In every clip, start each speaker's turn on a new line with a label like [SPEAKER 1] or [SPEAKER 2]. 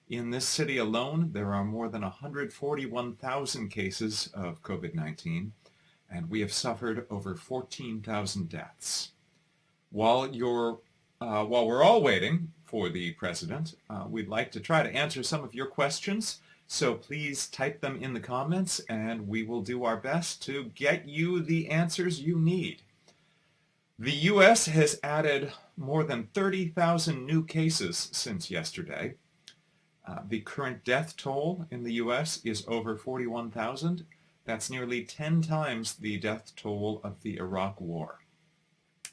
[SPEAKER 1] In this city alone, there are more than 141,000 cases of COVID-19, and we have suffered over 14,000 deaths. While we're all waiting for the president, we'd like to try to answer some of your questions. So please type them in the comments, and we will do our best to get you the answers you need. The U.S. has added more than 30,000 new cases since yesterday. The current death toll in the U.S. is over 41,000. That's nearly 10 times the death toll of the Iraq War.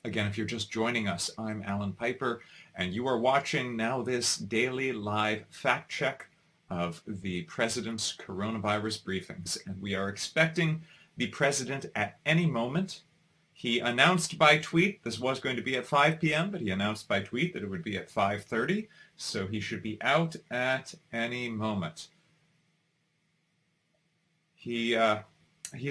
[SPEAKER 1] Again, if you're just joining us, I'm Alan Piper, and you are watching NowThis daily live fact check of the president's coronavirus briefings. And we are expecting the president at any moment. He announced by tweet this was going to be at 5 p.m., but he announced by tweet that it would be at 5:30, so he should be out at any moment. He's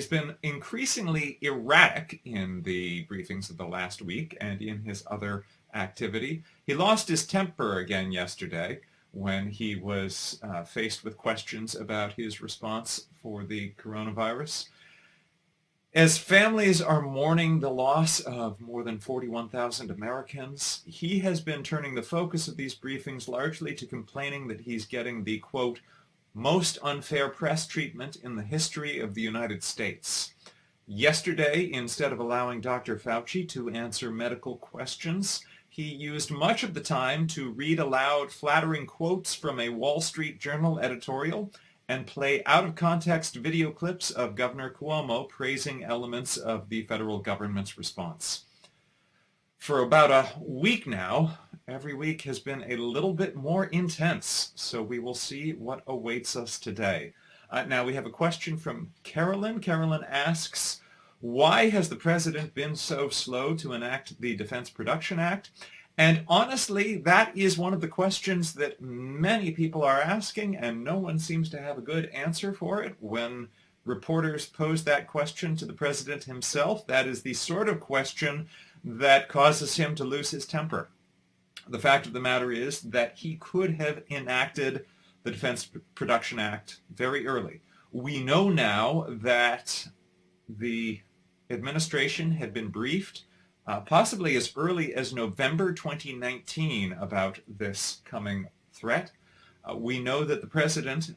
[SPEAKER 1] been increasingly erratic in the briefings of the last week and in his other activity. He lost his temper again yesterday when he was faced with questions about his response for the coronavirus. As families are mourning the loss of more than 41,000 Americans, he has been turning the focus of these briefings largely to complaining that he's getting the, quote, most unfair press treatment in the history of the United States. Yesterday, instead of allowing Dr. Fauci to answer medical questions, he used much of the time to read aloud flattering quotes from a Wall Street Journal editorial and play out-of-context video clips of Governor Cuomo praising elements of the federal government's response. For about a week now, every week has been a little bit more intense, so we will see what awaits us today. Now we have a question from Carolyn. Carolyn asks, why has the president been so slow to enact the Defense Production Act? And honestly, that is one of the questions that many people are asking, and no one seems to have a good answer for it. When reporters pose that question to the president himself, that is the sort of question that causes him to lose his temper. The fact of the matter is that he could have enacted the Defense Production Act very early. We know now that the administration had been briefed possibly as early as November 2019 about this coming threat. We know that the president,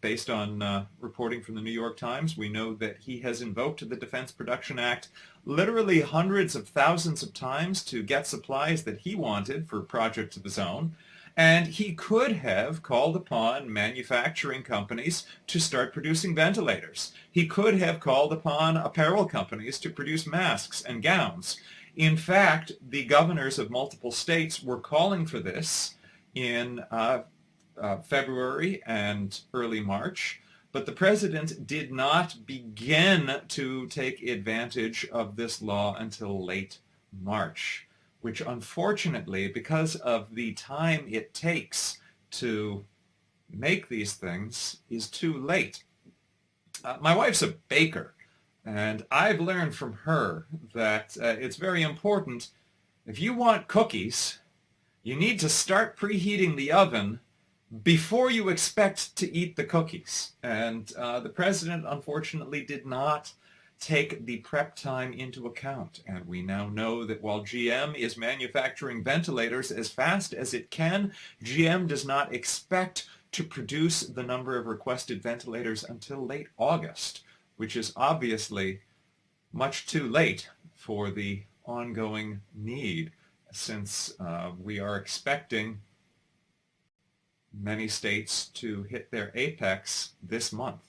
[SPEAKER 1] based on reporting from the New York Times, we know that he has invoked the Defense Production Act literally hundreds of thousands of times to get supplies that he wanted for projects of his own. And he could have called upon manufacturing companies to start producing ventilators. He could have called upon apparel companies to produce masks and gowns. In fact, the governors of multiple states were calling for this in February and early March, but the president did not begin to take advantage of this law until late March, which unfortunately, because of the time it takes to make these things, is too late. My wife's a baker, and I've learned from her that it's very important, if you want cookies, you need to start preheating the oven before you expect to eat the cookies. And the president, unfortunately, did not take the prep time into account. And we now know that while GM is manufacturing ventilators as fast as it can, GM does not expect to produce the number of requested ventilators until late August, which is obviously much too late for the ongoing need, since we are expecting many states to hit their apex this month.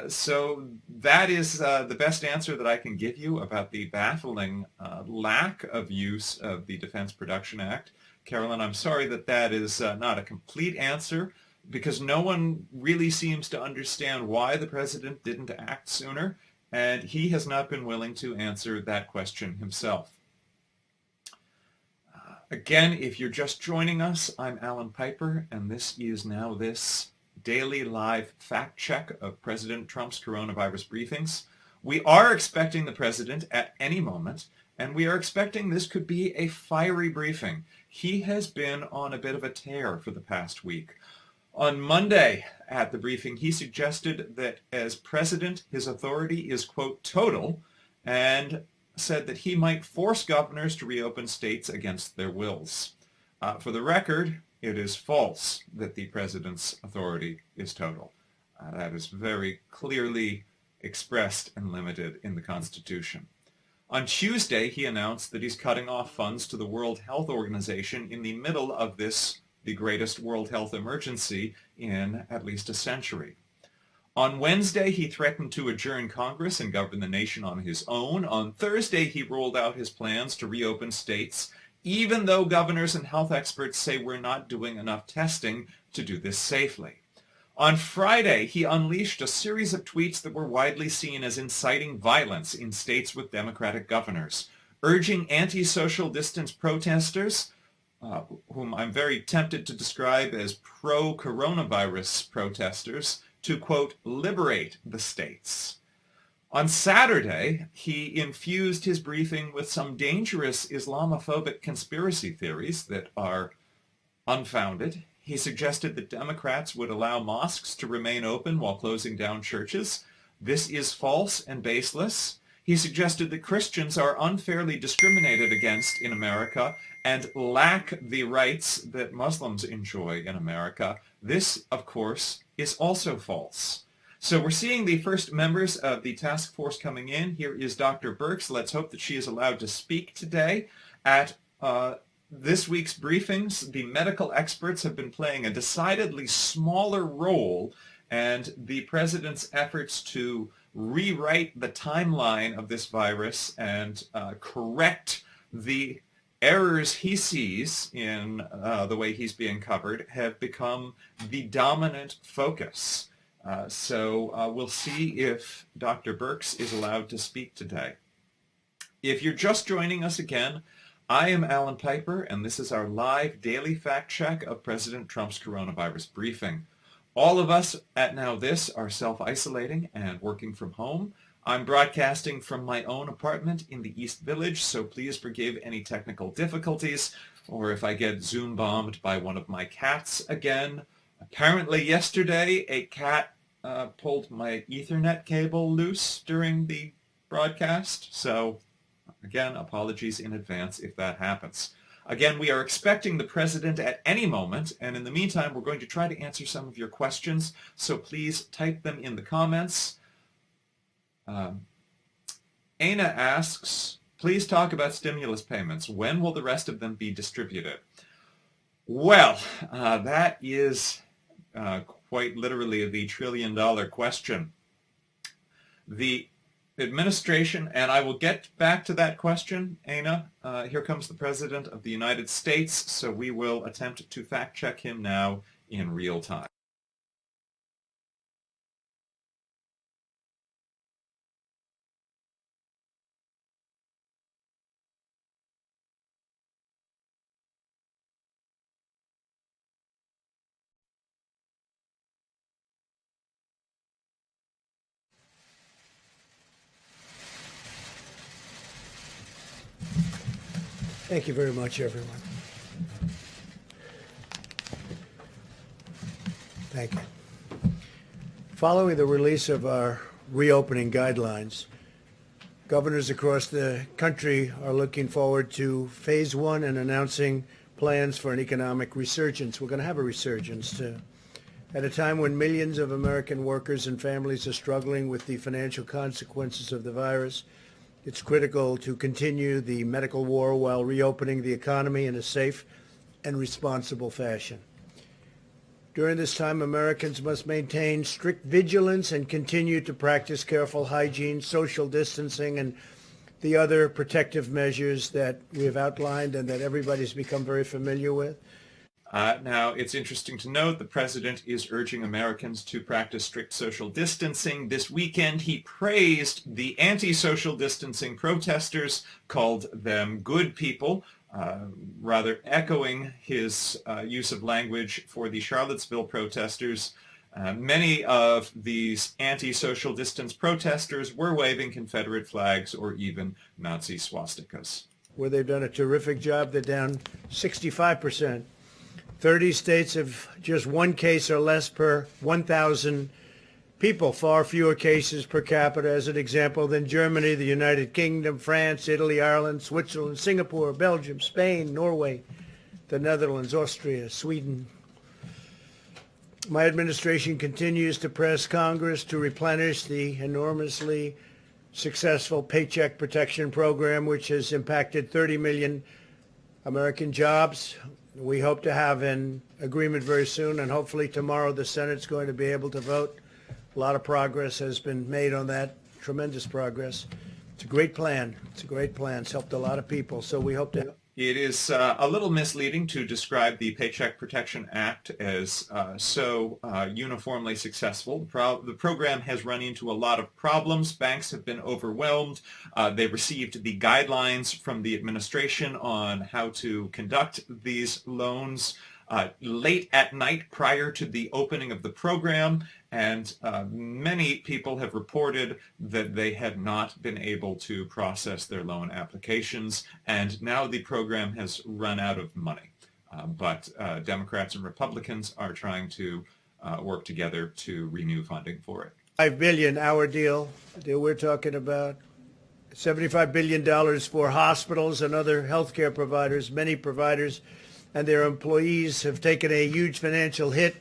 [SPEAKER 1] So that is the best answer that I can give you about the baffling lack of use of the Defense Production Act. Carolyn, I'm sorry that that is not a complete answer, because no one really seems to understand why the president didn't act sooner, and he has not been willing to answer that question himself. Again, if you're just joining us, I'm Alan Piper, and this is NowThis daily live fact check of President Trump's coronavirus briefings. We are expecting the president at any moment, and we are expecting this could be a fiery briefing. He has been on a bit of a tear for the past week. On Monday at the briefing, he suggested that as president, his authority is, quote, total, and said that he might force governors to reopen states against their wills. For the record, it is false that the president's authority is total. That is very clearly expressed and limited in the Constitution. On Tuesday, he announced that he's cutting off funds to the World Health Organization in the middle of this, the greatest world health emergency in at least a century. On Wednesday, he threatened to adjourn Congress and govern the nation on his own. On Thursday, he rolled out his plans to reopen states, even though governors and health experts say we're not doing enough testing to do this safely. On Friday, he unleashed a series of tweets that were widely seen as inciting violence in states with Democratic governors, urging anti-social distance protesters, whom I'm very tempted to describe as pro-coronavirus protesters, to, quote, liberate the states. On Saturday, he infused his briefing with some dangerous Islamophobic conspiracy theories that are unfounded. He suggested that Democrats would allow mosques to remain open while closing down churches. This is false and baseless. He suggested that Christians are unfairly discriminated against in America and lack the rights that Muslims enjoy in America. This, of course, is also false. So we're seeing the first members of the task force coming in. Here is Dr. Birx. Let's hope that she is allowed to speak today. At this week's briefings, the medical experts have been playing a decidedly smaller role, and the president's efforts to rewrite the timeline of this virus and correct the errors he sees in the way he's being covered have become the dominant focus. So we'll see if Dr. Birx is allowed to speak today. If you're just joining us again, I am Alan Piper, and this is our live daily fact check of President Trump's coronavirus briefing. All of us at NowThis are self-isolating and working from home. I'm broadcasting from my own apartment in the East Village, so please forgive any technical difficulties, or if I get Zoom bombed by one of my cats again. Apparently yesterday, a cat pulled my Ethernet cable loose during the broadcast, so again, apologies in advance if that happens. Again, we are expecting the president at any moment, and in the meantime, we're going to try to answer some of your questions, so please type them in the comments. Aina asks, please talk about stimulus payments. When will the rest of them be distributed? Well, that is quite literally the trillion-dollar question. The administration, and I will get back to that question, Aina. Here comes the President of the United States, so we will attempt to fact-check him now in real time.
[SPEAKER 2] Thank you very much, everyone. Thank you. Following the release of our reopening guidelines, governors across the country are looking forward to phase one and announcing plans for an economic resurgence. We're going to have a resurgence too. At a time when millions of American workers and families are struggling with the financial consequences of the virus, it's critical to continue the medical war while reopening the economy in a safe and responsible fashion. During this time, Americans must maintain strict vigilance and continue to practice careful hygiene, social distancing, and the other protective measures that we have outlined and that everybody's become very familiar with.
[SPEAKER 1] Now, it's interesting to note the president is urging Americans to practice strict social distancing. This weekend, he praised the anti-social distancing protesters, called them good people, rather echoing his use of language for the Charlottesville protesters. Many of these anti-social distance protesters were waving Confederate flags or even Nazi swastikas.
[SPEAKER 2] Where they've done a terrific job. They're down 65%. 30 states have just one case or less per 1,000 people, far fewer cases per capita, as an example, than Germany, the United Kingdom, France, Italy, Ireland, Switzerland, Singapore, Belgium, Spain, Norway, the Netherlands, Austria, Sweden. My administration continues to press Congress to replenish the enormously successful Paycheck Protection Program, which has impacted 30 million American jobs. We hope to have an agreement very soon, and hopefully tomorrow the Senate's going to be able to vote. A lot of progress has been made on that, tremendous progress. It's a great plan. It's a great plan. It's helped a lot of people, so we hope to...
[SPEAKER 1] It is a little misleading to describe the Paycheck Protection Act as so uniformly successful. The program has run into a lot of problems. Banks have been overwhelmed. They received the guidelines from the administration on how to conduct these loans late at night prior to the opening of the program, and many people have reported that they have not been able to process their loan applications, and now the program has run out of money. But Democrats and Republicans are trying to work together to renew funding for it.
[SPEAKER 2] $5 billion, our deal that we're talking about. $75 billion for hospitals and other healthcare providers. Many providers and their employees have taken a huge financial hit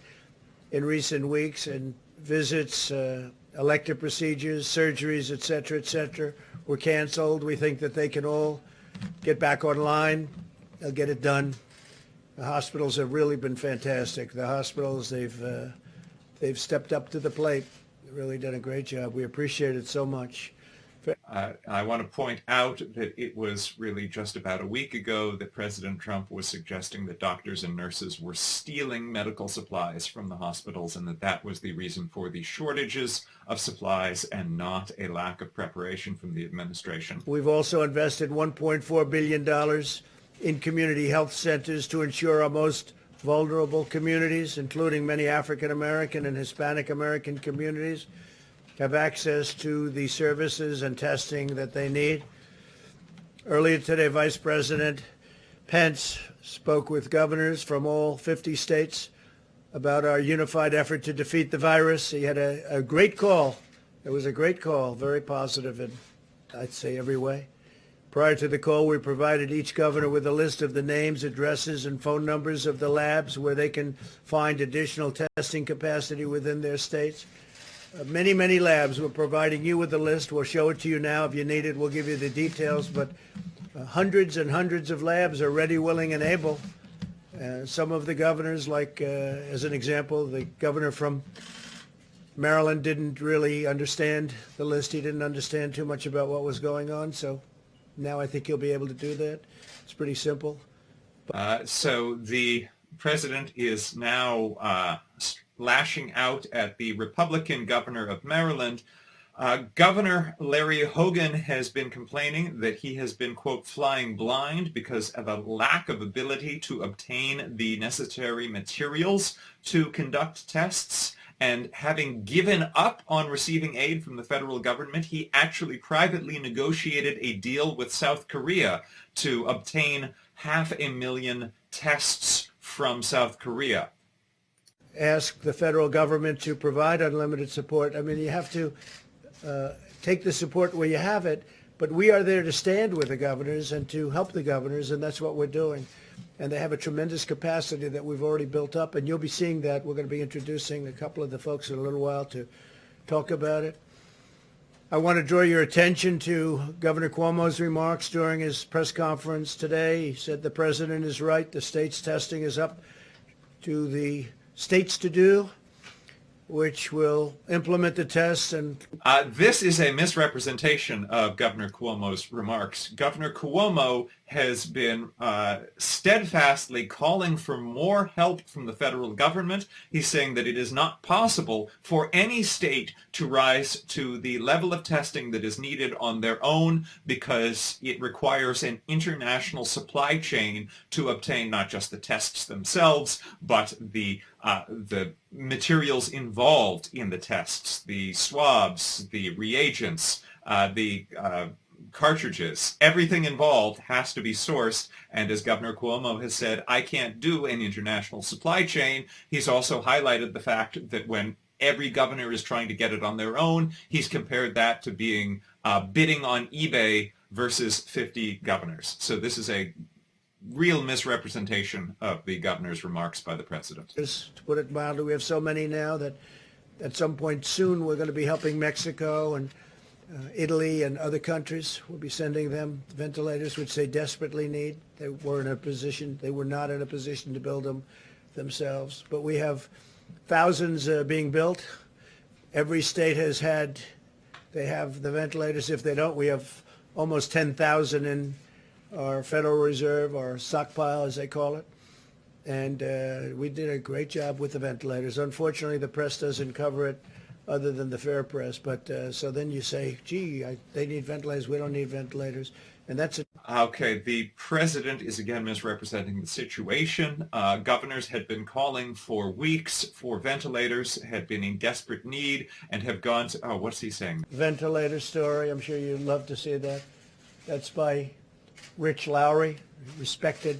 [SPEAKER 2] in recent weeks, and visits, elective procedures, surgeries, et cetera, were canceled. We think that they can all get back online. They'll get it done. The hospitals have really been fantastic. The hospitals, they've stepped up to the plate. They've really done a great job. We appreciate it so much.
[SPEAKER 1] I want to point out that it was really just about a week ago that President Trump was suggesting that doctors and nurses were stealing medical supplies from the hospitals, and that was the reason for the shortages of supplies and not a lack of preparation from the administration.
[SPEAKER 2] We've also invested $1.4 billion in community health centers to ensure our most vulnerable communities, including many African American and Hispanic American communities, have access to the services and testing that they need. Earlier today, Vice President Pence spoke with governors from all 50 states about our unified effort to defeat the virus. He had a great call. It was a great call, very positive in, I'd say, every way. Prior to the call, we provided each governor with a list of the names, addresses, and phone numbers of the labs where they can find additional testing capacity within their states. Many, many labs. We're providing you with the list. We'll show it to you now. If you need it, we'll give you the details. But hundreds and hundreds of labs are ready, willing, and able. Some of the governors, like as an example, the governor from Maryland didn't really understand the list. He didn't understand too much about what was going on. So now I think he'll be able to do that. It's pretty simple.
[SPEAKER 1] So the president is now lashing out at the Republican governor of Maryland. Governor Larry Hogan has been complaining that he has been, quote, flying blind because of a lack of ability to obtain the necessary materials to conduct tests. And having given up on receiving aid from the federal government, he actually privately negotiated a deal with South Korea to obtain 500,000 tests from South Korea.
[SPEAKER 2] Ask the federal government to provide unlimited support. I mean, you have to take the support where you have it, but we are there to stand with the governors and to help the governors, and that's what we're doing. And they have a tremendous capacity that we've already built up, and you'll be seeing that. We're going to be introducing a couple of the folks in a little while to talk about it. I want to draw your attention to Governor Cuomo's remarks during his press conference today. He said the president is right. The state's testing is up to the states to do, which will implement the tests. And
[SPEAKER 1] this is a misrepresentation of Governor Cuomo's remarks. Governor Cuomo has been steadfastly calling for more help from the federal government. He's saying that it is not possible for any state to rise to the level of testing that is needed on their own because it requires an international supply chain to obtain not just the tests themselves, but the materials involved in the tests, the swabs, the reagents, the cartridges. Everything involved has to be sourced. And as Governor Cuomo has said, I can't do an international supply chain. He's also highlighted the fact that when every governor is trying to get it on their own, he's compared that to being bidding on eBay versus 50 governors. So this is a real misrepresentation of the governor's remarks by the president.
[SPEAKER 2] Just to put it mildly, we have so many now that at some point soon we're going to be helping Mexico and Italy and other countries. We'll be sending them ventilators, which they desperately need. They were not in a position to build them themselves. But we have thousands being built. Every state they have the ventilators. If they don't, we have almost 10,000 in our Federal Reserve, our stockpile, as they call it. And we did a great job with the ventilators. Unfortunately, the press doesn't cover it other than the fair press. But so then you say, gee, they need ventilators. We don't need ventilators. And that's it.
[SPEAKER 1] Okay, the president is again misrepresenting the situation. Governors had been calling for weeks for ventilators, had been in desperate need, and have gone to, what's he saying?
[SPEAKER 2] Ventilator story. I'm sure you'd love to see that. That's by Rich Lowry, respected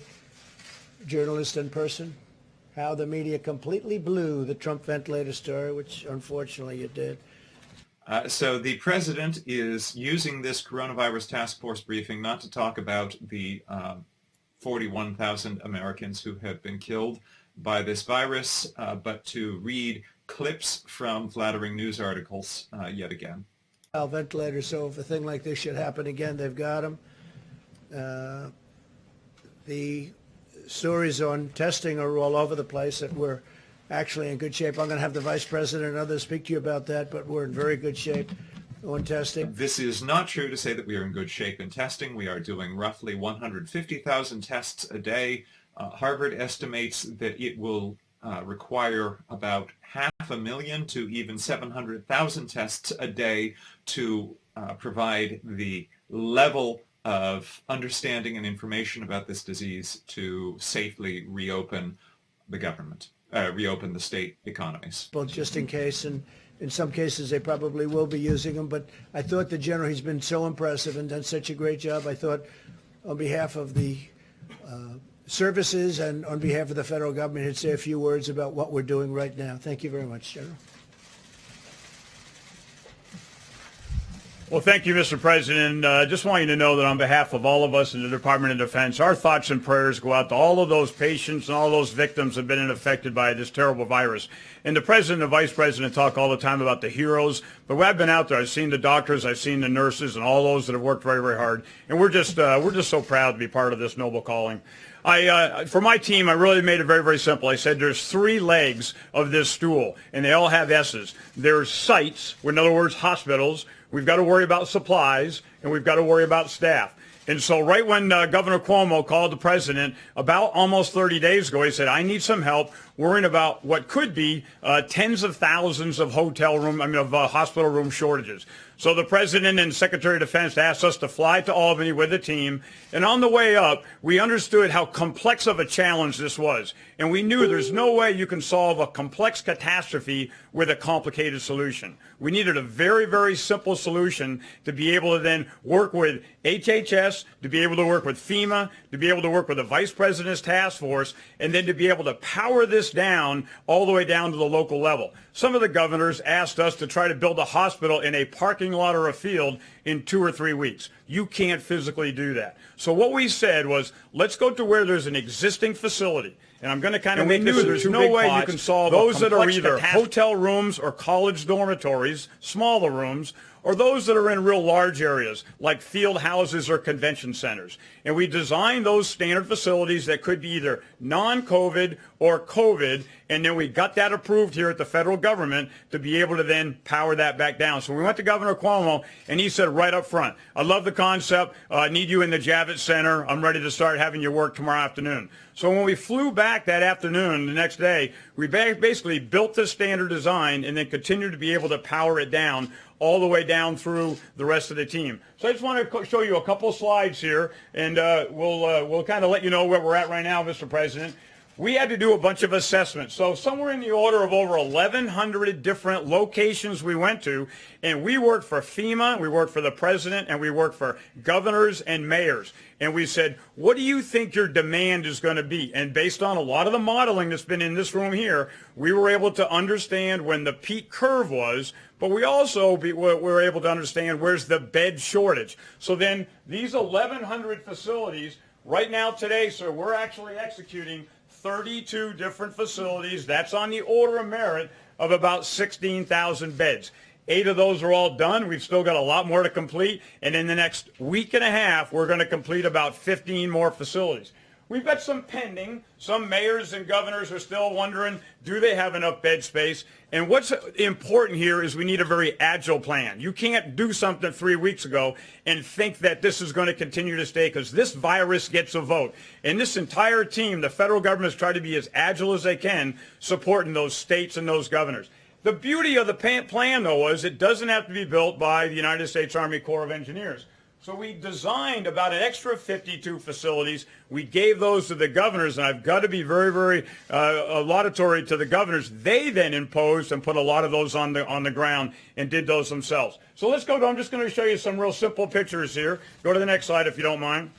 [SPEAKER 2] journalist and person. How the media completely blew the Trump ventilator story, which unfortunately it did.
[SPEAKER 1] So the president is using this coronavirus task force briefing not to talk about the 41,000 Americans who have been killed by this virus, but to read clips from flattering news articles yet again.
[SPEAKER 2] Ventilators, so if a thing like this should happen again, they've got them. The stories on testing are all over the place that we're actually in good shape. I'm going to have the vice president and others speak to you about that, but we're in very good shape on testing.
[SPEAKER 1] This is not true to say that we are in good shape in testing. We are doing roughly 150,000 tests a day. Harvard estimates that it will require about 500,000 to even 700,000 tests a day to provide the level of understanding and information about this disease to safely reopen the government, reopen the state economies.
[SPEAKER 2] Well, just in case, and in some cases they probably will be using them, but I thought the general, he's been so impressive and done such a great job. I thought on behalf of the services and on behalf of the federal government, he'd say a few words about what we're doing right now. Thank you very much, General.
[SPEAKER 3] Well, thank you, Mr. President. Just want you to know that on behalf of all of us in the Department of Defense, our thoughts and prayers go out to all of those patients and all those victims that have been affected by this terrible virus. And the President and the Vice President talk all the time about the heroes, but I've been out there. I've seen the doctors, I've seen the nurses, and all those that have worked very, very hard. And we're just so proud to be part of this noble calling. For my team, I really made it very, very simple. I said there's 3 legs of this stool, and they all have S's. There's sites, in other words, hospitals. We've got to worry about supplies, and we've got to worry about staff. And so right when Governor Cuomo called the president about almost 30 days ago, he said, I need some help worrying about what could be tens of thousands of hospital room shortages. So the president and Secretary of Defense asked us to fly to Albany with the team. And on the way up, we understood how complex of a challenge this was. And we knew there's no way you can solve a complex catastrophe with a complicated solution. We needed a very, very simple solution to be able to then work with HHS, to be able to work with FEMA, to be able to work with the Vice President's task force, and then to be able to power this down all the way down to the local level. Some of the governors asked us to try to build a hospital in a parking lot or a field in 2 or 3 weeks. You can't physically do that. So what we said was, let's go to where there's an existing facility. And I'm going to kind of make this there's no way you can solve those that are either hotel rooms or college dormitories, smaller rooms, or those that are in real large areas like field houses or convention centers. And we designed those standard facilities that could be either non-COVID or COVID, and then we got that approved here at the federal government to be able to then power that back down. So we went to Governor Cuomo, and he said right up front, I love the concept. I need you in the Javits Center. I'm ready to start having you work tomorrow afternoon. So when we flew back that afternoon, the next day, we basically built this standard design and then continued to be able to power it down all the way down through the rest of the team. So I just want to show you a couple slides here, and we'll kind of let you know where we're at right now, Mr. President. we had to do a bunch of assessments. So somewhere in the order of over 1,100 different locations we went to, and we worked for FEMA, we worked for the president, and we worked for governors and mayors. And we said, what do you think your demand is going to be? And based on a lot of the modeling that's been in this room here, we were able to understand when the peak curve was, but we also were able to understand where's the bed shortage. So then these 1,100 facilities, right now today, sir, we're actually executing 32 different facilities. That's on the order of merit of about 16,000 beds. 8 of those are all done. We've still got a lot more to complete. And in the next week and a half, we're going to complete about 15 more facilities. We've got some pending. Some mayors and governors are still wondering, do they have enough bed space? And what's important here is we need a very agile plan. You can't do something 3 weeks ago and think that this is going to continue to stay, because this virus gets a vote. And this entire team, the federal government, has tried to be as agile as they can, supporting those states and those governors. The beauty of the plan, though, is it doesn't have to be built by the United States Army Corps of Engineers. So we designed about an extra 52 facilities. We gave those to the governors, and I've got to be very, very laudatory to the governors. They then imposed and put a lot of those on the ground and did those themselves. So let's go. I'm just going to show you some real simple pictures here. Go to the next slide if you don't mind.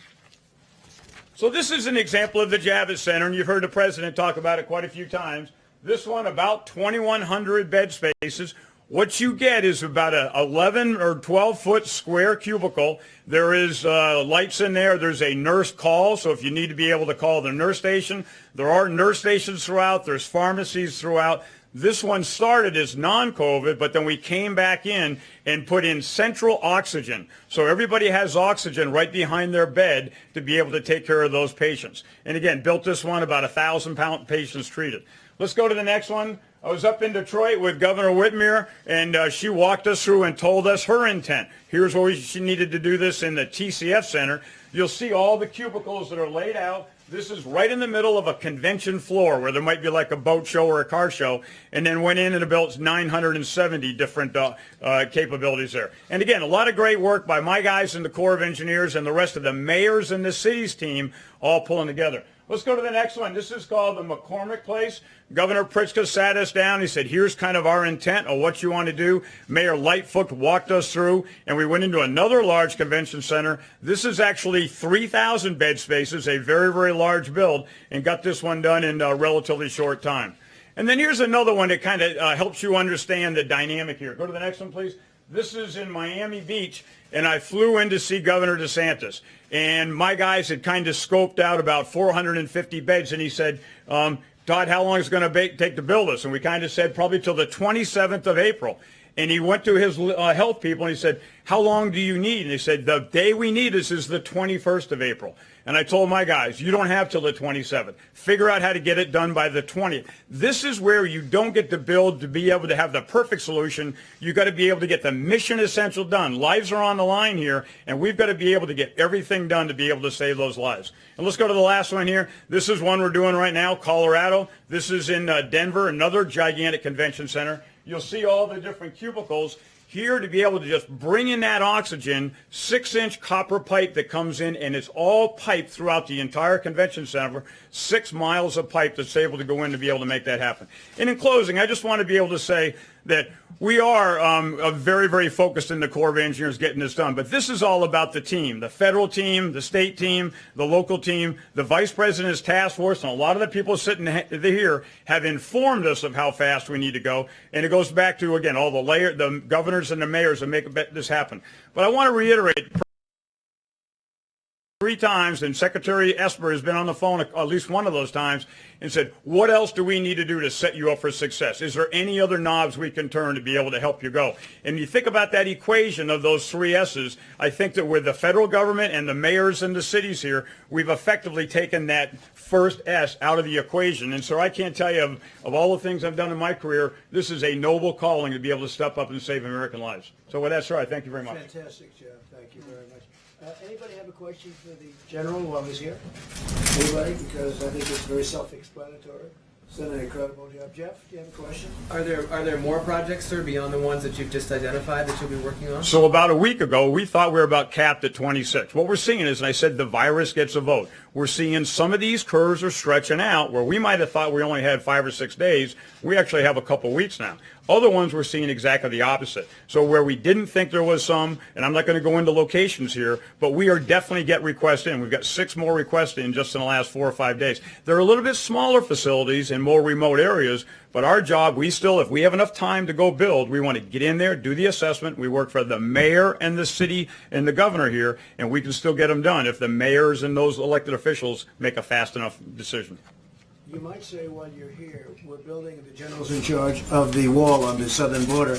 [SPEAKER 3] So this is an example of the Javits Center, and you've heard the president talk about it quite a few times. This one, about 2,100 bed spaces. What you get is about a 11 or 12-foot square cubicle. There is lights in there. There's a nurse call, so if you need to be able to call the nurse station. There are nurse stations throughout. There's pharmacies throughout. This one started as non-COVID, but then we came back in and put in central oxygen. So everybody has oxygen right behind their bed to be able to take care of those patients. And again, built this one, about 1,000 patients treated. Let's go to the next one. I was up in Detroit with Governor Whitmer, and she walked us through and told us her intent. Here's where she needed to do this in the TCF Center. You'll see all the cubicles that are laid out. This is right in the middle of a convention floor where there might be like a boat show or a car show, and then went in and built 970 different capabilities there. And again, a lot of great work by my guys in the Corps of Engineers and the rest of the mayors and the city's team all pulling together. Let's go to the next one. This is called the McCormick Place. Governor Pritzker sat us down. He said, here's kind of our intent of what you want to do. Mayor Lightfoot walked us through, and we went into another large convention center. This is actually 3,000 bed spaces, a very, very large build, and got this one done in a relatively short time. And then here's another one that kind of helps you understand the dynamic here. Go to the next one, please. This is in Miami Beach, and I flew in to see Governor DeSantis. And my guys had kind of scoped out about 450 beds, and he said, Todd, how long is it going to take to build this? And we kind of said probably till the 27th of April. And he went to his health people, and he said, how long do you need? And they said, the day we need this is the 21st of April. And I told my guys, you don't have till the 27th. Figure out how to get it done by the 20th. This is where you don't get to build to be able to have the perfect solution. You got to be able to get the mission essential done. Lives are on the line here, and we've got to be able to get everything done to be able to save those lives. And let's go to the last one here. This is one we're doing right now, Colorado. This is in Denver, another gigantic convention center. You'll see all the different cubicles. Here to be able to just bring in that oxygen, 6-inch copper pipe that comes in, and it's all piped throughout the entire convention center, 6 miles of pipe that's able to go in to be able to make that happen. And in closing, I just want to be able to say that we are very, very focused in the Corps of Engineers getting this done. But this is all about the team, the federal team, the state team, the local team, the vice president's task force, and a lot of the people sitting here have informed us of how fast we need to go. And it goes back to, again, all the governors and the mayors that make this happen. But I want to reiterate, 3 times, and Secretary Esper has been on the phone at least one of those times and said, what else do we need to do to set you up for success? Is there any other knobs we can turn to be able to help you go? And you think about that equation of those 3 S's, I think that with the federal government and the mayors and the cities here, we've effectively taken that first S out of the equation. And so I can't tell you, of all the things I've done in my career, this is a noble calling to be able to step up and save American lives. So with that, sir, I thank you very much.
[SPEAKER 2] Fantastic, Jeff. Thank you very much. Anybody have a question for the general while he's here? Anybody? Because I think it's very self-explanatory. He's done an incredible job. Jeff, do you have a question?
[SPEAKER 4] Are there more projects, sir, beyond the ones that you've just identified that you'll be working on?
[SPEAKER 3] So about a week ago, we thought we were about capped at 26. What we're seeing is, and I said, the virus gets a vote. we're seeing some of these curves are stretching out where we might have thought we only had 5 or 6 days. We actually have a couple weeks now. Other ones we're seeing exactly the opposite. So where we didn't think there was some, and I'm not going to go into locations here, but we are definitely get requests in. We've got 6 more requests in just in the last 4 or 5 days. They're a little bit smaller facilities in more remote areas, but our job, we still, if we have enough time to go build, we want to get in there, do the assessment. We work for the mayor and the city and the governor here, and we can still get them done if the mayors and those elected officials make a fast enough decision.
[SPEAKER 2] You might say while you're here, we're building, the general's in charge of the wall on the southern border,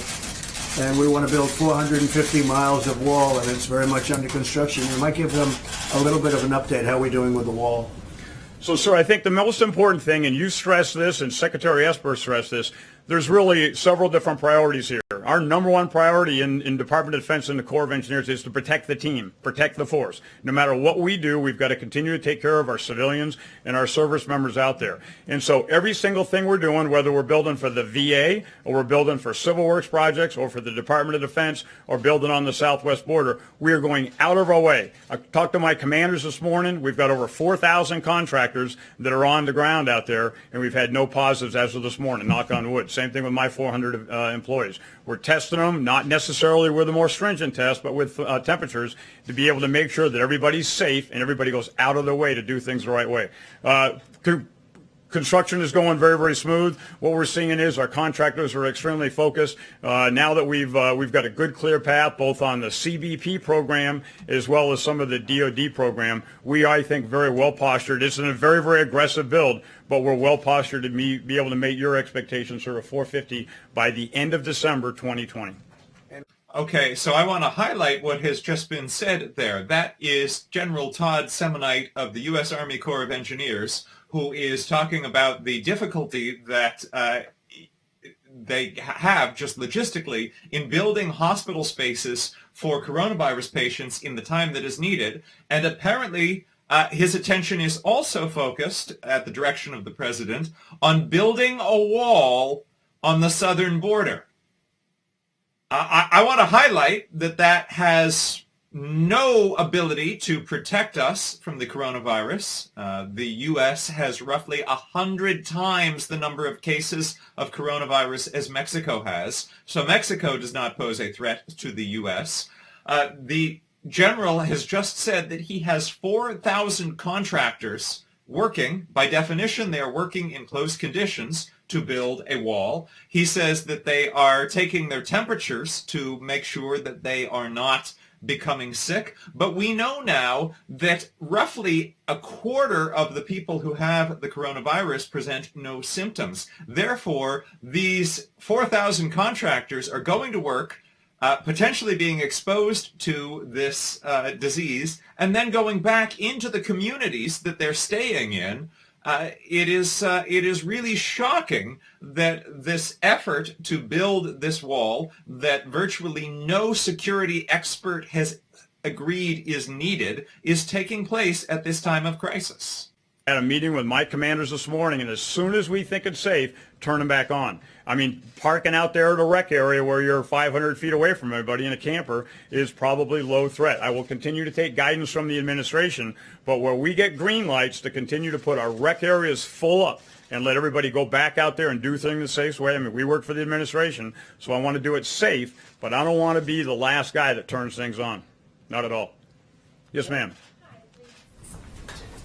[SPEAKER 2] and we want to build 450 miles of wall, and it's very much under construction. You might give them a little bit of an update, how we're doing with the wall.
[SPEAKER 3] So, sir, I think the most important thing, and you stressed this, and Secretary Esper stressed this, there's really several different priorities here. Our number one priority in Department of Defense and the Corps of Engineers is to protect the team, protect the force. No matter what we do, we've got to continue to take care of our civilians and our service members out there. And so every single thing we're doing, whether we're building for the VA or we're building for civil works projects or for the Department of Defense or building on the southwest border, we are going out of our way. I talked to my commanders this morning. We've got over 4,000 contractors that are on the ground out there, and we've had no positives as of this morning, knock on wood. Same thing with my 400 employees. We're testing them, not necessarily with a more stringent test, but with temperatures to be able to make sure that everybody's safe and everybody goes out of their way to do things the right way. Construction is going very, very smooth. What we're seeing is our contractors are extremely focused. Now that we've got a good, clear path, both on the CBP program as well as some of the DoD program, we, I think, very well postured. It's a very, very aggressive build, but we're well postured to be able to meet your expectations for a 450 by the end of December 2020.
[SPEAKER 1] Okay, so I want to highlight what has just been said there. That is General Todd Semonite of the U.S. Army Corps of Engineers, who is talking about the difficulty that they have just logistically in building hospital spaces for coronavirus patients in the time that is needed. And apparently his attention is also focused, at the direction of the president, on building a wall on the southern border. I want to highlight that has no ability to protect us from the coronavirus. The U.S. has roughly 100 times the number of cases of coronavirus as Mexico has. So Mexico does not pose a threat to the U.S. The general has just said that he has 4,000 contractors working. By definition, they are working in close conditions to build a wall. He says that they are taking their temperatures to make sure that they are not becoming sick. But we know now that roughly a quarter of the people who have the coronavirus present no symptoms. Therefore, these 4,000 contractors are going to work, potentially being exposed to this disease, and then going back into the communities that they're staying in. It is really shocking that this effort to build this wall that virtually no security expert has agreed is needed is taking place at this time of crisis.
[SPEAKER 3] Had a meeting with my commanders this morning, and as soon as we think it's safe, turn them back on. I mean, parking out there at a rec area where you're 500 feet away from everybody in a camper is probably low threat. I will continue to take guidance from the administration, but where we get green lights to continue to put our rec areas full up and let everybody go back out there and do things the safe way. I mean, we work for the administration, so I want to do it safe, but I don't want to be the last guy that turns things on. Not at all. Yes, ma'am.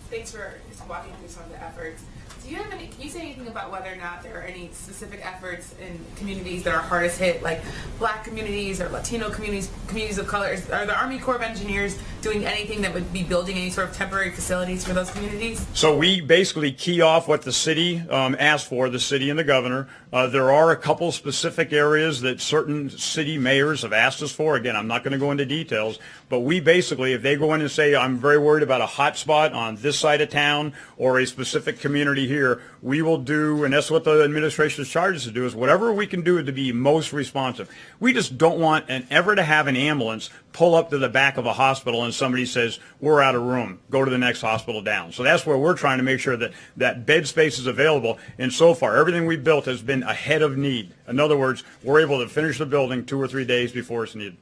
[SPEAKER 5] Thanks for walking through some of the efforts. Do you have any? Can you say anything about whether or not there are any specific efforts in communities that are hardest hit, like Black communities or Latino communities, communities of color? Are the Army Corps of Engineers doing anything that would be building any sort of temporary facilities for those communities?
[SPEAKER 3] So we basically key off what the city asked for, the city and the governor. There are a couple specific areas that certain city mayors have asked us for. Again, I'm not going to go into details, but we basically, if they go in and say, I'm very worried about a hot spot on this side of town or a specific community here, we will do, and that's what the administration's charged us to do, is whatever we can do to be most responsive. We just don't want ever to have an ambulance pull up to the back of a hospital and somebody says, we're out of room, go to the next hospital down. So that's where we're trying to make sure that bed space is available. And so far, everything we've built has been ahead of need. In other words, we're able to finish the building 2 or 3 days before it's needed.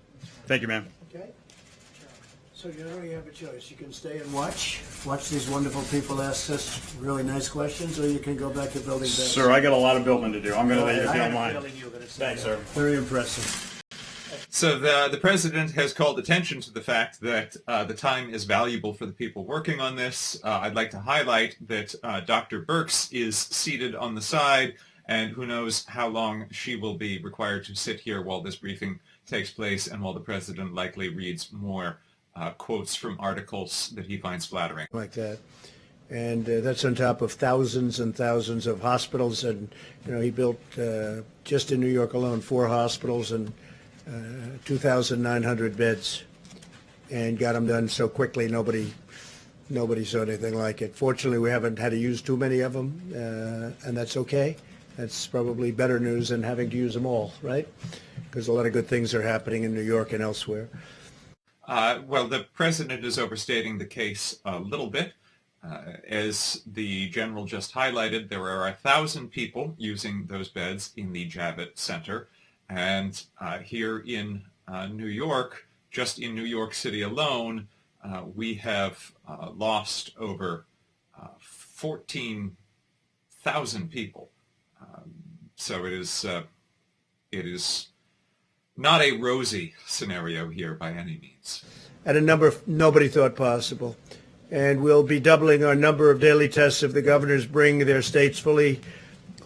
[SPEAKER 3] Thank you, ma'am.
[SPEAKER 2] Okay. So you don't really have a choice. You can stay and watch these wonderful people ask us really nice questions, or you can go back to building beds.
[SPEAKER 3] Sir, I got a lot of building to do. I'm going to let you, if you
[SPEAKER 2] I
[SPEAKER 3] don't
[SPEAKER 2] had a
[SPEAKER 3] mind.
[SPEAKER 2] feeling you were going to say
[SPEAKER 3] Thanks,
[SPEAKER 2] that.
[SPEAKER 3] sir.
[SPEAKER 2] Very impressive.
[SPEAKER 1] So the president has called attention to the fact that the time is valuable for the people working on this. I'd like to highlight that Dr. Birx is seated on the side, and who knows how long she will be required to sit here while this briefing takes place and while the president likely reads more quotes from articles that he finds flattering.
[SPEAKER 2] Like that. And that's on top of thousands and thousands of hospitals. And, he built, just in New York alone, 4 hospitals and 2,900 beds, and got them done so quickly nobody saw anything like it. Fortunately, we haven't had to use too many of them, and that's okay. That's probably better news than having to use them all, right? Because a lot of good things are happening in New York and elsewhere.
[SPEAKER 1] Well, the president is overstating the case a little bit. As the general just highlighted, there are 1,000 people using those beds in the Javits Center. And here in New York, just in New York City alone, we have lost over 14,000 people. So it is not a rosy scenario here by any means.
[SPEAKER 2] At a number nobody thought possible. And we'll be doubling our number of daily tests if the governors bring their states fully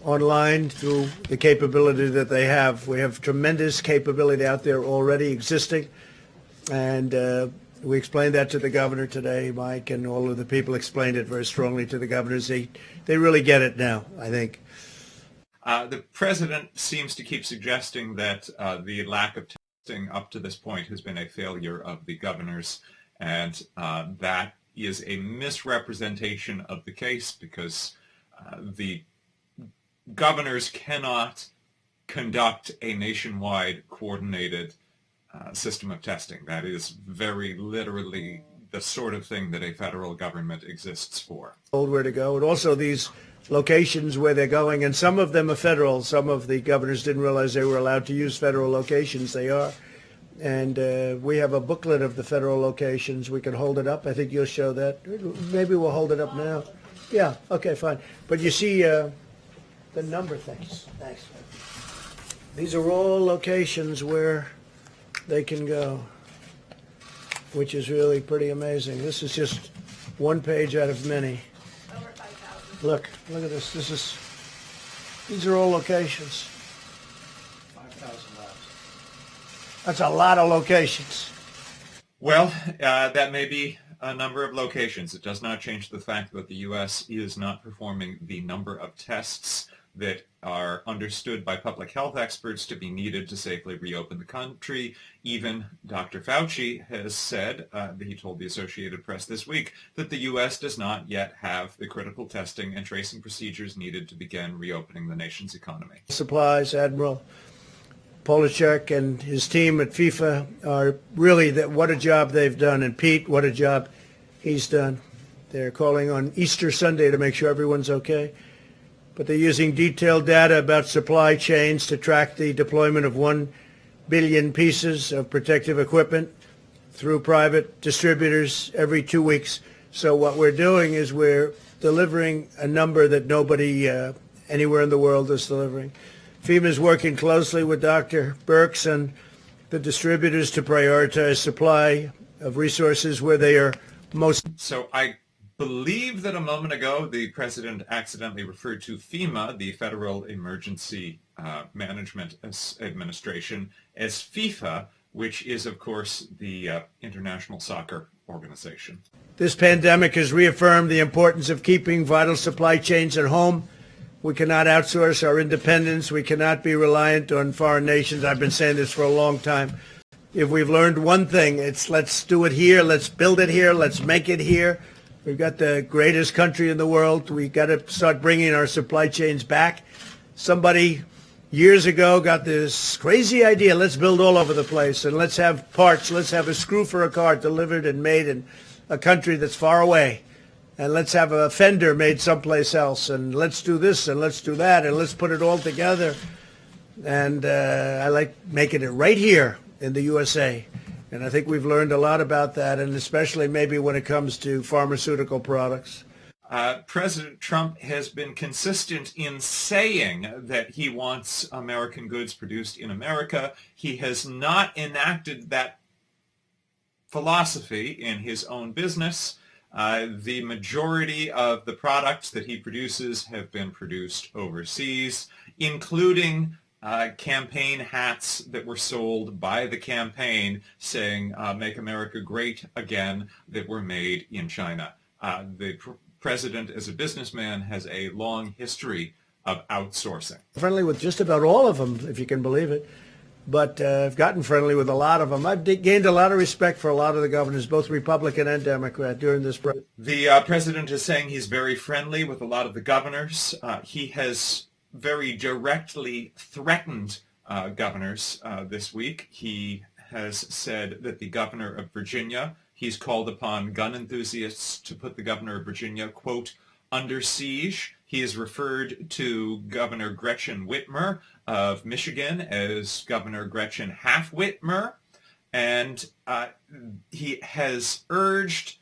[SPEAKER 2] online through the capability that they have. We have tremendous capability out there already existing, and we explained that to the governor today. Mike and all of the people explained it very strongly to the governors. They really get it now, I think.
[SPEAKER 1] The president seems to keep suggesting that the lack of testing up to this point has been a failure of the governors, and that is a misrepresentation of the case, because the governors cannot conduct a nationwide coordinated system of testing. That is very literally the sort of thing that a federal government exists for.
[SPEAKER 2] Told where to go, and also these locations where they're going, and some of them are federal. Some of the governors didn't realize they were allowed to use federal locations. They are. And we have a booklet of the federal locations. We can hold it up. I think you'll show that. Maybe we'll hold it up now. Yeah, okay, fine. But you see the number things. Thanks. These are all locations where they can go, which is really pretty amazing. This is just one page out of many.
[SPEAKER 5] Over 5,000.
[SPEAKER 2] Look at this. These are all locations. 5,000 labs. That's a lot of locations.
[SPEAKER 1] Well, that may be a number of locations. It does not change the fact that the U.S. is not performing the number of tests that are understood by public health experts to be needed to safely reopen the country. Even Dr. Fauci has said, he told the Associated Press this week, that the U.S. does not yet have the critical testing and tracing procedures needed to begin reopening the nation's economy.
[SPEAKER 2] Supplies, Admiral Polachek and his team at FIFA are really, what a job they've done. And Pete, what a job he's done. They're calling on Easter Sunday to make sure everyone's okay. But they're using detailed data about supply chains to track the deployment of 1 billion pieces of protective equipment through private distributors every 2 weeks. So what we're doing is we're delivering a number that nobody anywhere in the world is delivering. FEMA is working closely with Dr. Birx and the distributors to prioritize supply of resources where they are most.
[SPEAKER 1] So I believe that a moment ago the president accidentally referred to FEMA, the Federal Emergency Management Administration, as FIFA, which is, of course, the International Soccer Organization.
[SPEAKER 2] This pandemic has reaffirmed the importance of keeping vital supply chains at home. We cannot outsource our independence. We cannot be reliant on foreign nations. I've been saying this for a long time. If we've learned one thing, it's let's do it here, let's build it here, let's make it here. We've got the greatest country in the world. We've got to start bringing our supply chains back. Somebody years ago got this crazy idea, let's build all over the place and let's have parts, let's have a screw for a car delivered and made in a country that's far away. And let's have a fender made someplace else, and let's do this, and let's do that, and let's put it all together. And I like making it right here in the USA. And I think we've learned a lot about that, and especially maybe when it comes to pharmaceutical products.
[SPEAKER 1] President Trump has been consistent in saying that he wants American goods produced in America. He has not enacted that philosophy in his own business. The majority of the products that he produces have been produced overseas, including campaign hats that were sold by the campaign saying, "Make America Great Again," that were made in China. The president, as a businessman, has a long history of outsourcing.
[SPEAKER 2] Friendly with just about all of them, if you can believe it. But I've gotten friendly with a lot of them. I've gained a lot of respect for a lot of the governors, both Republican and Democrat, during this process.
[SPEAKER 1] The president is saying he's very friendly with a lot of the governors. He has very directly threatened governors this week. He has said that the governor of Virginia, he's called upon gun enthusiasts to put the governor of Virginia, quote, under siege. He has referred to Governor Gretchen Whitmer of Michigan as Governor Gretchen Half-Whitmer. And he has urged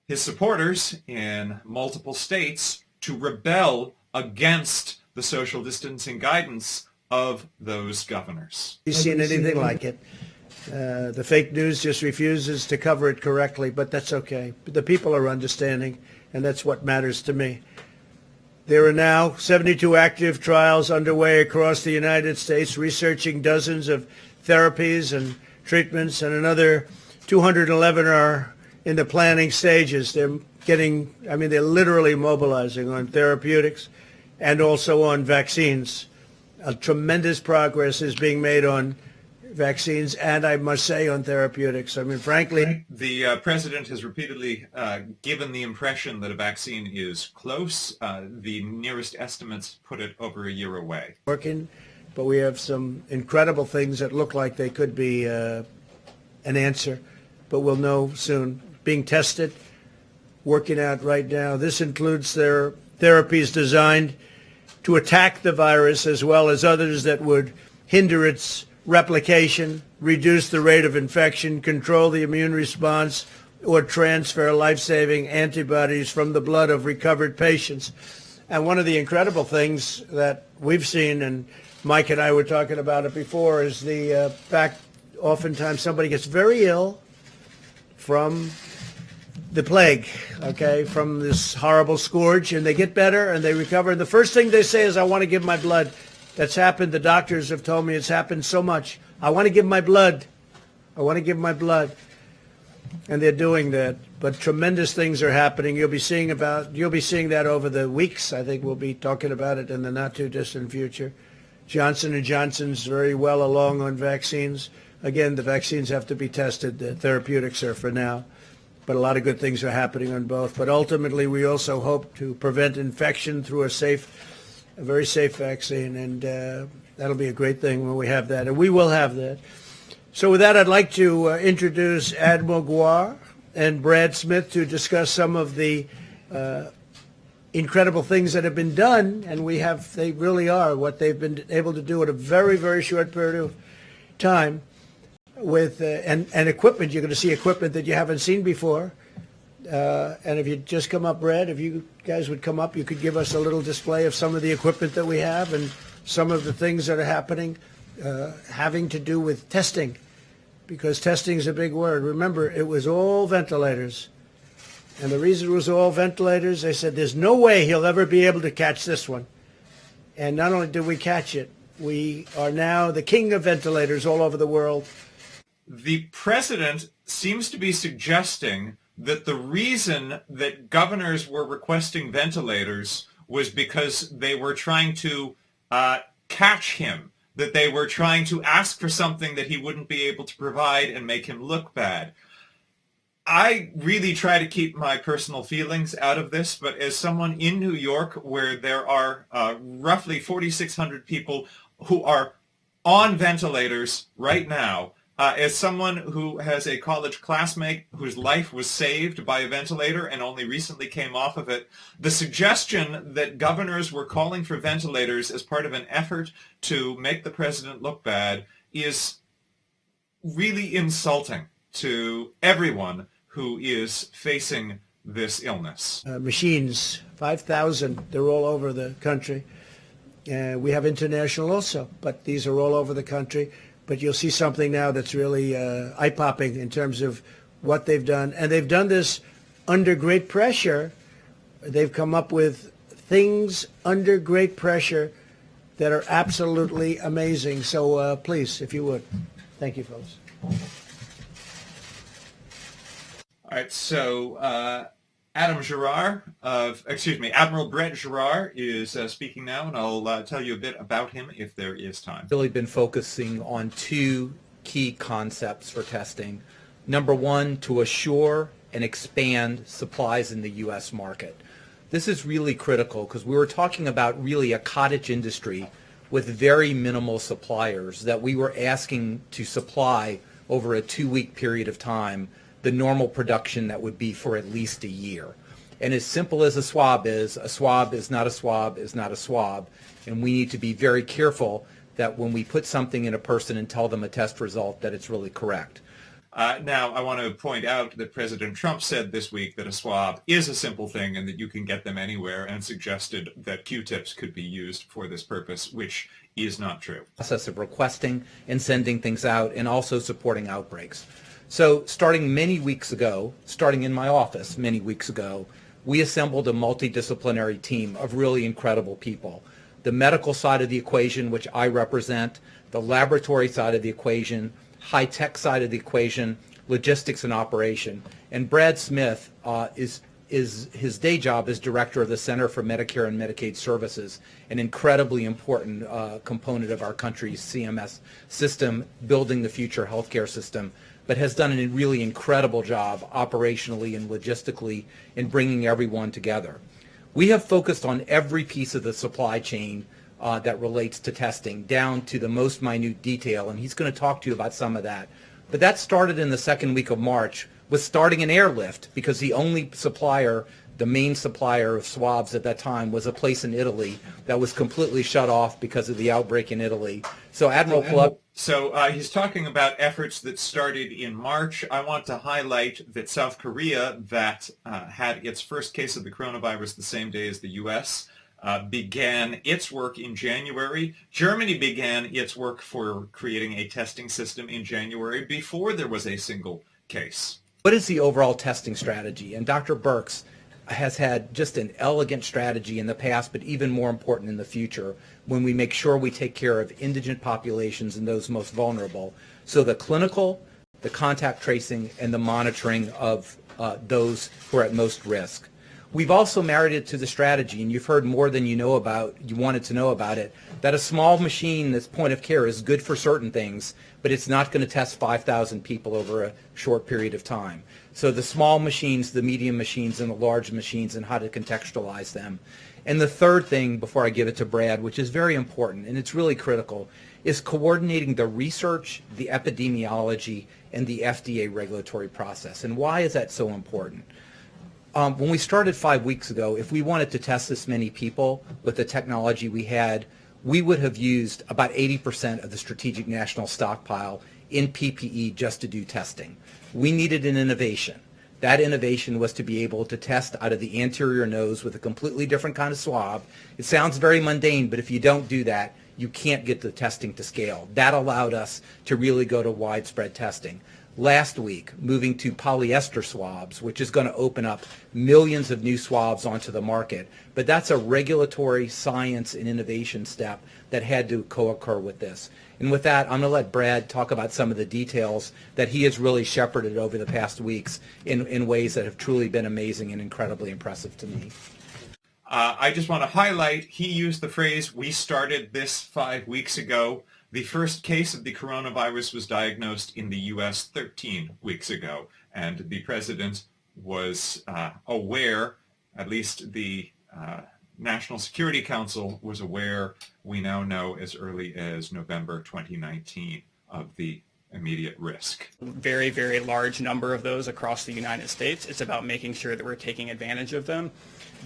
[SPEAKER 1] his supporters in multiple states to rebel against the social distancing guidance of those governors.
[SPEAKER 2] Have you seen anything like it? The fake news just refuses to cover it correctly, but that's okay. The people are understanding, and that's what matters to me. There are now 72 active trials underway across the United States, researching dozens of therapies and treatments, and another 211 are in the planning stages. They're literally mobilizing on therapeutics and also on vaccines. A tremendous progress is being made on vaccines, and I must say on therapeutics. I mean, frankly,
[SPEAKER 1] the president has repeatedly given the impression that a vaccine is close. The nearest estimates put it over a year away.
[SPEAKER 2] Working, but we have some incredible things that look like they could be an answer, but we'll know soon. Being tested, working out right now. This includes their therapies designed to attack the virus, as well as others that would hinder its replication, reduce the rate of infection, control the immune response, or transfer life-saving antibodies from the blood of recovered patients. And one of the incredible things that we've seen, and Mike and I were talking about it before, is the fact oftentimes somebody gets very ill from the plague, okay, from this horrible scourge, and they get better and they recover. And the first thing they say is, "I want to give my blood." That's happened. The doctors have told me it's happened so much. I want to give my blood. I want to give my blood. And they're doing that. But tremendous things are happening. You'll be seeing that over the weeks. I think we'll be talking about it in the not too distant future. Johnson & Johnson's very well along on vaccines. Again, the vaccines have to be tested. The therapeutics are for now. But a lot of good things are happening on both. But ultimately, we also hope to prevent infection through a very safe vaccine, and that'll be a great thing when we have that, and we will have that. So with that, I'd like to introduce Admiral Guar and Brad Smith to discuss some of the incredible things that have been done, and they really are what they've been able to do in a very, very short period of time with and equipment. You're going to see equipment that you haven't seen before. And if you just come up, Brad, if you guys would come up, you could give us a little display of some of the equipment that we have and some of the things that are happening, having to do with testing, because testing is a big word. Remember, it was all ventilators. And the reason it was all ventilators, they said, there's no way he'll ever be able to catch this one. And not only did we catch it, we are now the king of ventilators all over the world.
[SPEAKER 1] The president seems to be suggesting that the reason that governors were requesting ventilators was because they were trying to catch him, that they were trying to ask for something that he wouldn't be able to provide and make him look bad. I really try to keep my personal feelings out of this, but as someone in New York where there are roughly 4,600 people who are on ventilators right now, as someone who has a college classmate whose life was saved by a ventilator and only recently came off of it, the suggestion that governors were calling for ventilators as part of an effort to make the president look bad is really insulting to everyone who is facing this illness.
[SPEAKER 2] Machines, 5,000, they're all over the country. We have international also, but these are all over the country. But you'll see something now that's really eye-popping in terms of what they've done. And they've done this under great pressure. They've come up with things under great pressure that are absolutely amazing. So please, if you would. Thank you, folks.
[SPEAKER 1] All right, so Admiral Brett Girard is speaking now, and I'll tell you a bit about him if there is time.
[SPEAKER 6] Really been focusing on two key concepts for testing. Number one, to assure and expand supplies in the U.S. market. This is really critical because we were talking about really a cottage industry with very minimal suppliers that we were asking to supply over a 2-week period of time the normal production that would be for at least a year. And as simple as a swab is not a swab is not a swab. And we need to be very careful that when we put something in a person and tell them a test result that it's really correct.
[SPEAKER 1] Now, I want to point out that President Trump said this week that a swab is a simple thing and that you can get them anywhere, and suggested that Q-tips could be used for this purpose, which is not true.
[SPEAKER 6] Process of requesting and sending things out and also supporting outbreaks. So starting in my office many weeks ago, we assembled a multidisciplinary team of really incredible people. The medical side of the equation, which I represent, the laboratory side of the equation, high-tech side of the equation, logistics and operation. And Brad Smith is his day job as director of the Center for Medicare and Medicaid Services, an incredibly important component of our country's CMS system, building the future healthcare system, but has done a really incredible job operationally and logistically in bringing everyone together. We have focused on every piece of the supply chain that relates to testing, down to the most minute detail, and he's going to talk to you about some of that. But that started in the second week of March with starting an airlift, because the only supplier, the main supplier of swabs at that time, was a place in Italy that was completely shut off because of the outbreak in Italy. So Admiral Club.
[SPEAKER 1] So he's talking about efforts that started in March. I want to highlight that South Korea, that had its first case of the coronavirus the same day as the U.S., began its work in January. Germany began its work for creating a testing system in January before there was a single case.
[SPEAKER 6] What is the overall testing strategy? And Dr. Birx has had just an elegant strategy in the past, but even more important in the future, when we make sure we take care of indigent populations and those most vulnerable. So the clinical, the contact tracing, and the monitoring of those who are at most risk. We've also married it to the strategy, and you've heard more than you wanted to know about it, that a small machine that's point of care is good for certain things, but it's not going to test 5,000 people over a short period of time. So the small machines, the medium machines, and the large machines, and how to contextualize them. And the third thing, before I give it to Brad, which is very important, and it's really critical, is coordinating the research, the epidemiology, and the FDA regulatory process. And why is that so important? When we started 5 weeks ago, if we wanted to test this many people with the technology we had, we would have used about 80% of the strategic national stockpile in PPE just to do testing. We needed an innovation. That innovation was to be able to test out of the anterior nose with a completely different kind of swab. It sounds very mundane, but if you don't do that, you can't get the testing to scale. That allowed us to really go to widespread testing. Last week, moving to polyester swabs, which is going to open up millions of new swabs onto the market. But that's a regulatory science and innovation step that had to co-occur with this. And with that, I'm going to let Brad talk about some of the details that he has really shepherded over the past weeks in ways that have truly been amazing and incredibly impressive to me.
[SPEAKER 1] I just want to highlight, he used the phrase, "We started this 5 weeks ago." The first case of the coronavirus was diagnosed in the U.S. 13 weeks ago, and the president was aware, at least the National Security Council was aware, we now know, as early as November 2019, of the immediate risk.
[SPEAKER 7] Very, very large number of those across the United States. It's about making sure that we're taking advantage of them.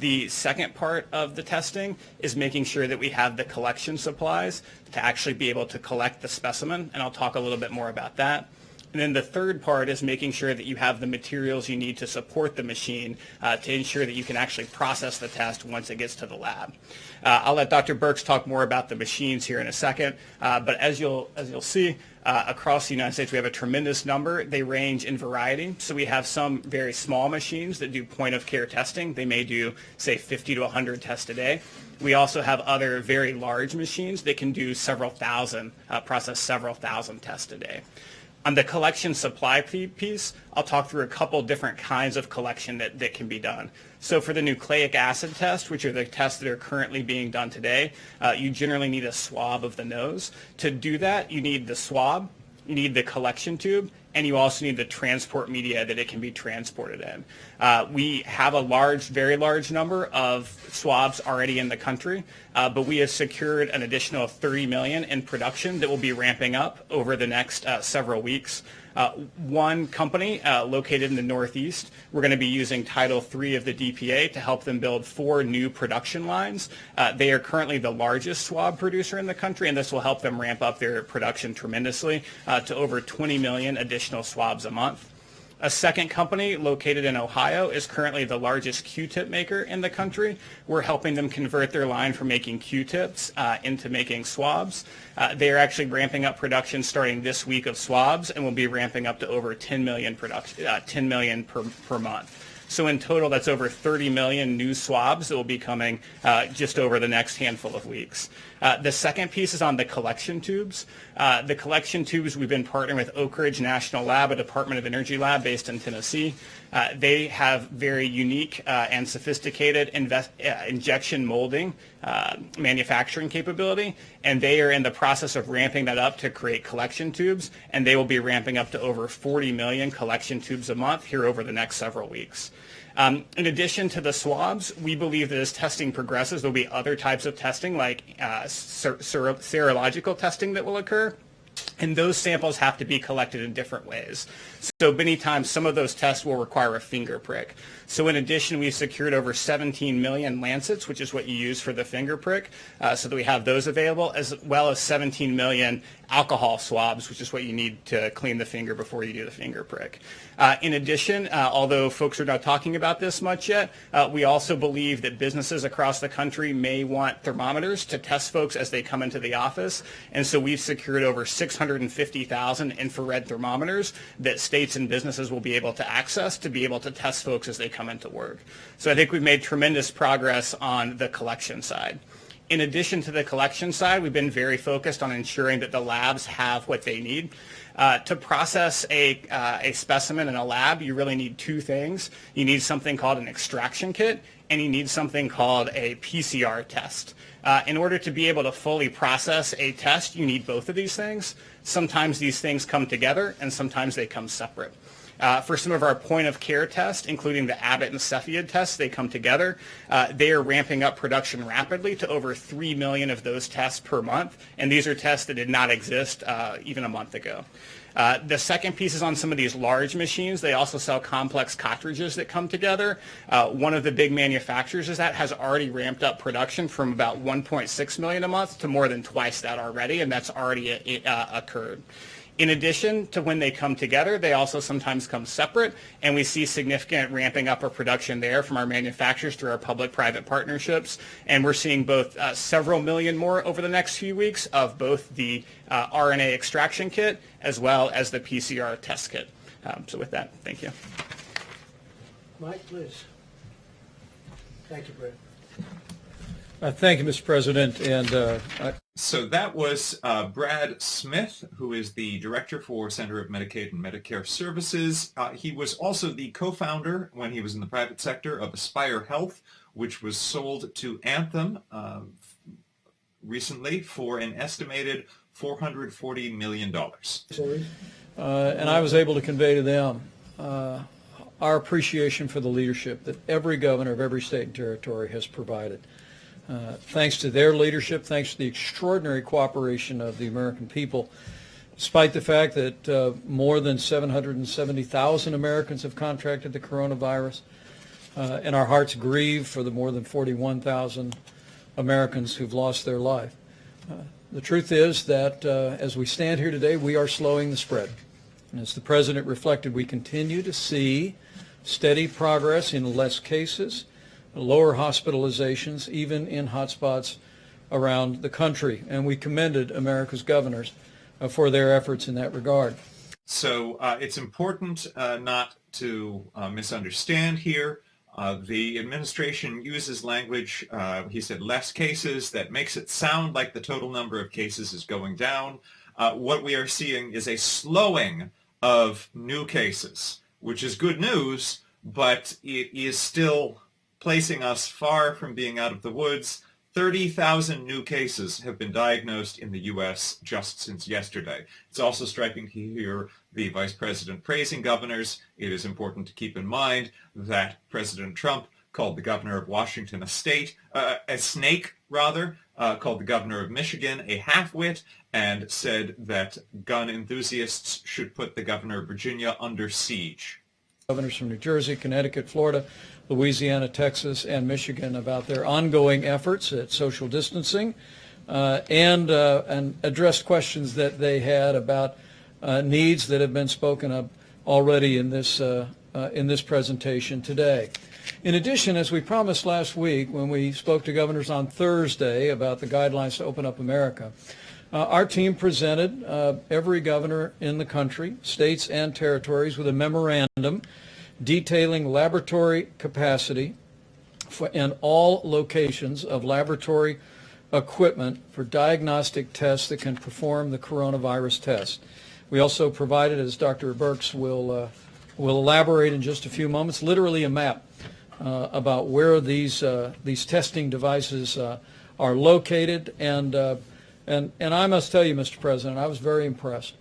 [SPEAKER 7] The second part of the testing is making sure that we have the collection supplies to actually be able to collect the specimen, and I'll talk a little bit more about that. And then the third part is making sure that you have the materials you need to support the machine to ensure that you can actually process the test once it gets to the lab. I'll let Dr. Birx talk more about the machines here in a second, but as you'll see, across the United States, we have a tremendous number. They range in variety. So we have some very small machines that do point-of-care testing. They may do, say, 50 to 100 tests a day. We also have other very large machines that can do several thousand, process several thousand tests a day. On the collection supply piece, I'll talk through a couple different kinds of collection that can be done. So for the nucleic acid test, which are the tests that are currently being done today, you generally need a swab of the nose. To do that, you need the swab, you need the collection tube, and you also need the transport media that it can be transported in. We have a very large number of swabs already in the country, but we have secured an additional 30 million in production that will be ramping up over the next several weeks. One company located in the Northeast, we're going to be using Title III of the DPA to help them build 4 new production lines. They are currently the largest swab producer in the country, and this will help them ramp up their production tremendously to over 20 million additional swabs a month. A second company located in Ohio is currently the largest Q-tip maker in the country. We're helping them convert their line from making Q-tips into making swabs. They are actually ramping up production starting this week of swabs, and will be ramping up to over 10 million per month. So in total, that's over 30 million new swabs that will be coming just over the next handful of weeks. The second piece is on the collection tubes. The collection tubes, we've been partnering with Oak Ridge National Lab, a Department of Energy lab based in Tennessee. They have very unique and sophisticated injection molding manufacturing capability, and they are in the process of ramping that up to create collection tubes, and they will be ramping up to over 40 million collection tubes a month here over the next several weeks. In addition to the swabs, we believe that as testing progresses, there will be other types of testing like serological testing that will occur. And those samples have to be collected in different ways. So many times, some of those tests will require a finger prick. So in addition, we've secured over 17 million lancets, which is what you use for the finger prick, so that we have those available, as well as 17 million alcohol swabs, which is what you need to clean the finger before you do the finger prick. In addition, although folks are not talking about this much yet, we also believe that businesses across the country may want thermometers to test folks as they come into the office. And so we've secured over 650,000 infrared thermometers that states and businesses will be able to access to be able to test folks as they come into work. So I think we've made tremendous progress on the collection side. In addition to the collection side, we've been very focused on ensuring that the labs have what they need. To process a specimen in a lab, you really need 2 things. You need something called an extraction kit, and you need something called a PCR test. In order to be able to fully process a test, you need both of these things. Sometimes these things come together, and sometimes they come separate. For some of our point-of-care tests, including the Abbott and Cepheid tests, they come together. They are ramping up production rapidly to over 3 million of those tests per month, and these are tests that did not exist even a month ago. The second piece is on some of these large machines. They also sell complex cartridges that come together. One of the big manufacturers is that has already ramped up production from about 1.6 million a month to more than twice that already, and that's already occurred. In addition to when they come together, they also sometimes come separate, and we see significant ramping up of production there from our manufacturers through our public-private partnerships. And we're seeing both several million more over the next few weeks of both the RNA extraction kit as well as the PCR test kit. So with that, thank you.
[SPEAKER 2] Mike, please. Thank you, Brett.
[SPEAKER 8] Thank you, Mr. President. And
[SPEAKER 1] So that was Brad Smith, who is the Director for Center of Medicaid and Medicare Services. He was also the co-founder, when he was in the private sector, of Aspire Health, which was sold to Anthem recently for an estimated $440 million.
[SPEAKER 8] and I was able to convey to them our appreciation for the leadership that every governor of every state and territory has provided. Thanks to their leadership, thanks to the extraordinary cooperation of the American people, despite the fact that more than 770,000 Americans have contracted the coronavirus, and our hearts grieve for the more than 41,000 Americans who've lost their life. The truth is that as we stand here today, we are slowing the spread. And as the President reflected, we continue to see steady progress in less cases, lower hospitalizations, even in hotspots around the country. And we commended America's governors for their efforts in that regard.
[SPEAKER 1] So it's important not to misunderstand here. The administration uses language, he said, less cases, that makes it sound like the total number of cases is going down. What we are seeing is a slowing of new cases, which is good news, but it is still placing us far from being out of the woods. 30,000 new cases have been diagnosed in the U.S. just since yesterday. It's also striking to hear the Vice President praising governors. It is important to keep in mind that President Trump called the governor of Washington a snake, called the governor of Michigan a half-wit, and said that gun enthusiasts should put the governor of Virginia under siege.
[SPEAKER 8] Governors from New Jersey, Connecticut, Florida, Louisiana, Texas, and Michigan about their ongoing efforts at social distancing and addressed questions that they had about needs that have been spoken of already in this presentation today. In addition, as we promised last week when we spoke to governors on Thursday about the guidelines to open up America, our team presented every governor in the country, states and territories, with a memorandum detailing laboratory capacity in all locations of laboratory equipment for diagnostic tests that can perform the coronavirus test. We also provided, as Dr. Birx will elaborate in just a few moments, literally a map about where these testing devices are located. And I must tell you, Mr. President, I was very impressed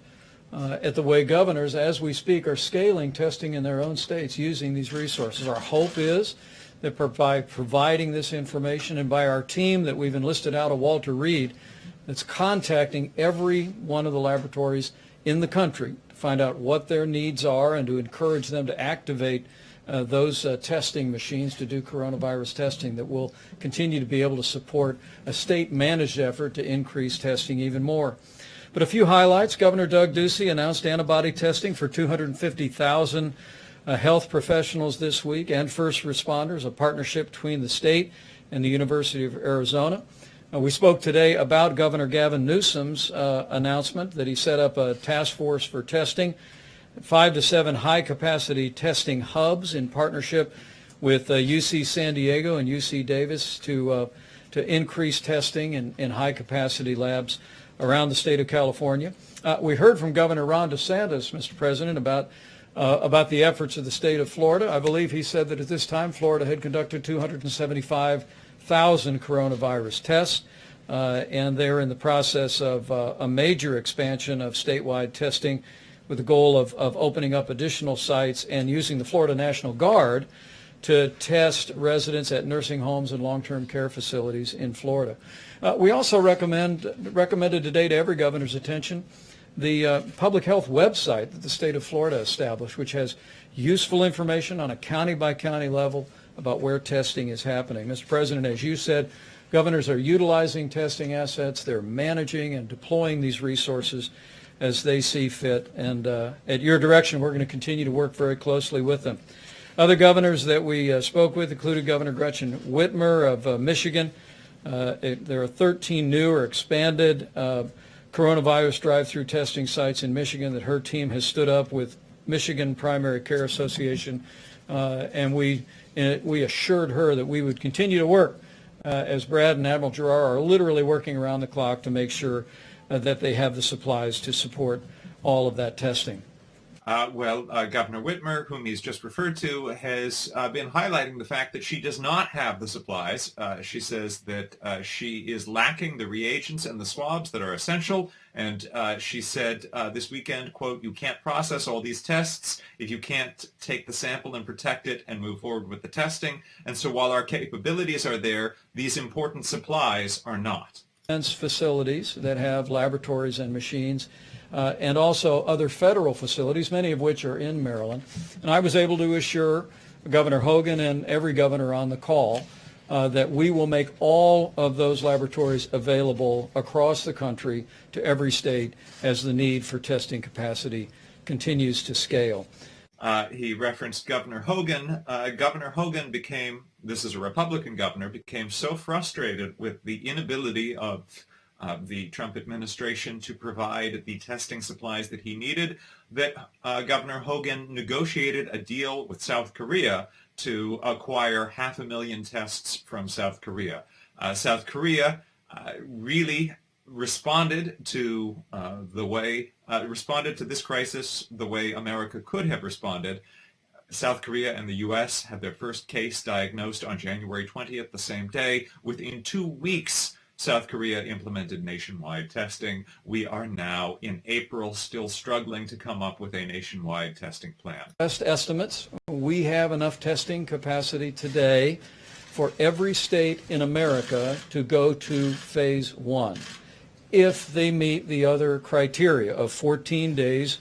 [SPEAKER 8] at the way governors, as we speak, are scaling testing in their own states using these resources. Our hope is that by providing this information and by our team that we've enlisted out of Walter Reed, that's contacting every one of the laboratories in the country to find out what their needs are and to encourage them to activate those testing machines to do coronavirus testing, that will continue to be able to support a state-managed effort to increase testing even more. But a few highlights. Governor Doug Ducey announced antibody testing for 250,000 health professionals this week and first responders, a partnership between the state and the University of Arizona. We spoke today about Governor Gavin Newsom's announcement that he set up a task force for testing, 5 to 7 high-capacity testing hubs in partnership with UC San Diego and UC Davis to increase testing in high-capacity labs around the state of California. We heard from Governor Ron DeSantis, Mr. President, about the efforts of the state of Florida. I believe he said that at this time Florida had conducted 275,000 coronavirus tests, and they're in the process of a major expansion of statewide testing with the goal of opening up additional sites and using the Florida National Guard to test residents at nursing homes and long-term care facilities in Florida. We also recommended today to every governor's attention the public health website that the state of Florida established, which has useful information on a county-by-county level about where testing is happening. Mr. President, as you said, governors are utilizing testing assets. They're managing and deploying these resources as they see fit. And at your direction, we're going to continue to work very closely with them. Other governors that we spoke with included Governor Gretchen Whitmer of Michigan. There are 13 new or expanded coronavirus drive-through testing sites in Michigan that her team has stood up with Michigan Primary Care Association, and we assured her that we would continue to work as Brad and Admiral Giroir are literally working around the clock to make sure that they have the supplies to support all of that testing.
[SPEAKER 1] Governor Whitmer, whom he's just referred to, has been highlighting the fact that she does not have the supplies. She says that she is lacking the reagents and the swabs that are essential. And she said this weekend, quote, "You can't process all these tests if you can't take the sample and protect it and move forward with the testing. And so while our capabilities are there, these important supplies are not."
[SPEAKER 8] Facilities that have laboratories and machines, and also other federal facilities, many of which are in Maryland. And I was able to assure Governor Hogan and every governor on the call that we will make all of those laboratories available across the country to every state as the need for testing capacity continues to scale.
[SPEAKER 1] He referenced Governor Hogan. Governor Hogan this is a Republican governor, became so frustrated with the inability of the Trump administration to provide the testing supplies that he needed that Governor Hogan negotiated a deal with South Korea to acquire 500,000 tests from South Korea. South Korea really responded to this crisis the way America could have responded. South Korea and the U.S. had their first case diagnosed on January 20th, the same day. Within 2 weeks, South Korea implemented nationwide testing. We are now in April, still struggling to come up with a nationwide testing plan.
[SPEAKER 8] Best estimates, we have enough testing capacity today for every state in America to go to phase 1 if they meet the other criteria of 14 days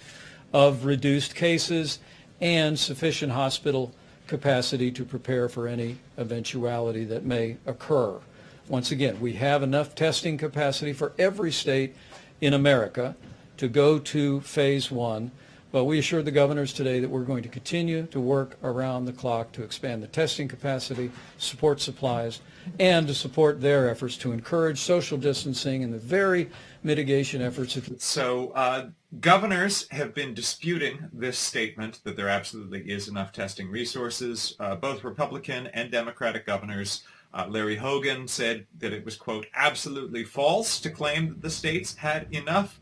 [SPEAKER 8] of reduced cases and sufficient hospital capacity to prepare for any eventuality that may occur. Once again, we have enough testing capacity for every state in America to go to phase 1, but we assured the governors today that we're going to continue to work around the clock to expand the testing capacity, support supplies, and to support their efforts to encourage social distancing and the very mitigation efforts.
[SPEAKER 1] So governors have been disputing this statement that there absolutely is enough testing resources. Both Republican and Democratic governors. Larry Hogan said that it was, quote, absolutely false to claim that the states had enough.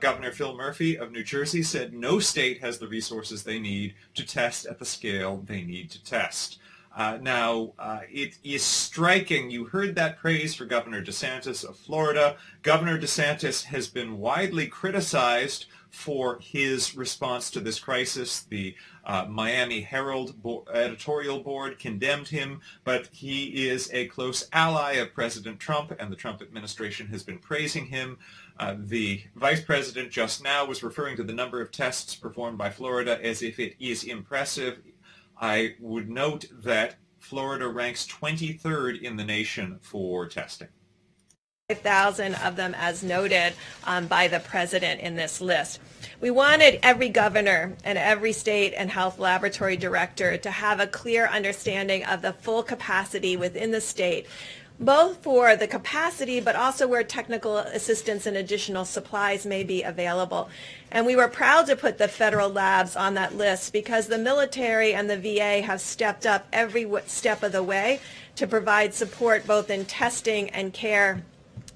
[SPEAKER 1] Governor Phil Murphy of New Jersey said no state has the resources they need to test at the scale they need to test. Now, it is striking. You heard that praise for Governor DeSantis of Florida. Governor DeSantis has been widely criticized for his response to this crisis. The Miami Herald editorial board condemned him, but he is a close ally of President Trump, and the Trump administration has been praising him. The vice president just now was referring to the number of tests performed by Florida as if it is impressive. I would note that Florida ranks 23rd in the nation for testing.
[SPEAKER 9] 5,000 of them as noted by the president in this list. We wanted every governor and every state and health laboratory director to have a clear understanding of the full capacity within the state, both for the capacity but also where technical assistance and additional supplies may be available. And we were proud to put the federal labs on that list because the military and the VA have stepped up every step of the way to provide support both in testing and care.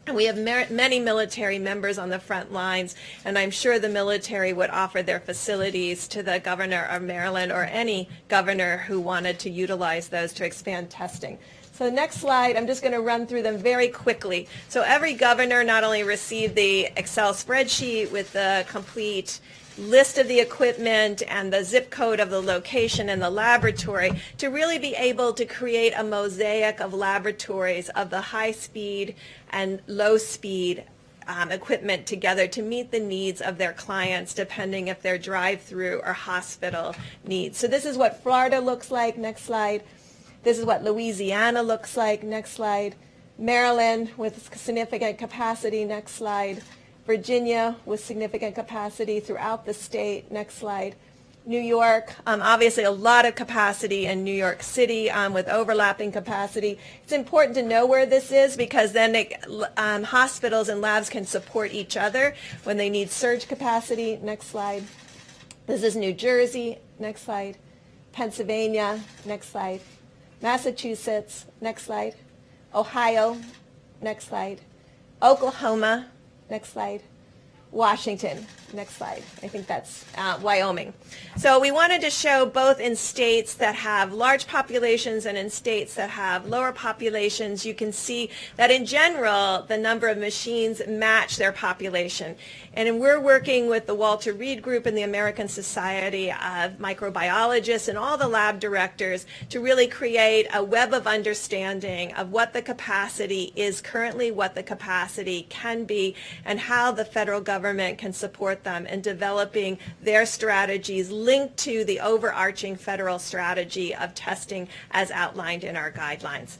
[SPEAKER 9] And we have many military members on the front lines, and I'm sure the military would offer their facilities to the governor of Maryland or any governor who wanted to utilize those to expand testing. So next slide, I'm just going to run through them very quickly. So every governor not only received the Excel spreadsheet with the complete list of the equipment and the zip code of the location and the laboratory to really be able to create a mosaic of laboratories of the high speed and low speed equipment together to meet the needs of their clients depending if they're drive-through or hospital needs. So this is what Florida looks like. Next slide. This is what Louisiana looks like. Next slide. Maryland with significant capacity. Next slide. Virginia with significant capacity throughout the state. Next slide. New York, obviously a lot of capacity in New York City with overlapping capacity. It's important to know where this is because then hospitals and labs can support each other when they need surge capacity. Next slide. This is New Jersey. Next slide. Pennsylvania. Next slide. Massachusetts. Next slide. Ohio. Next slide. Oklahoma. Next slide. Washington. Next slide. I think that's Wyoming. So we wanted to show both in states that have large populations and in states that have lower populations. You can see that in general, the number of machines match their population. And we're working with the Walter Reed Group and the American Society of Microbiologists and all the lab directors to really create a web of understanding of what the capacity is currently, what the capacity can be, and how the federal government can support them in developing their strategies linked to the overarching federal strategy of testing as outlined in our guidelines.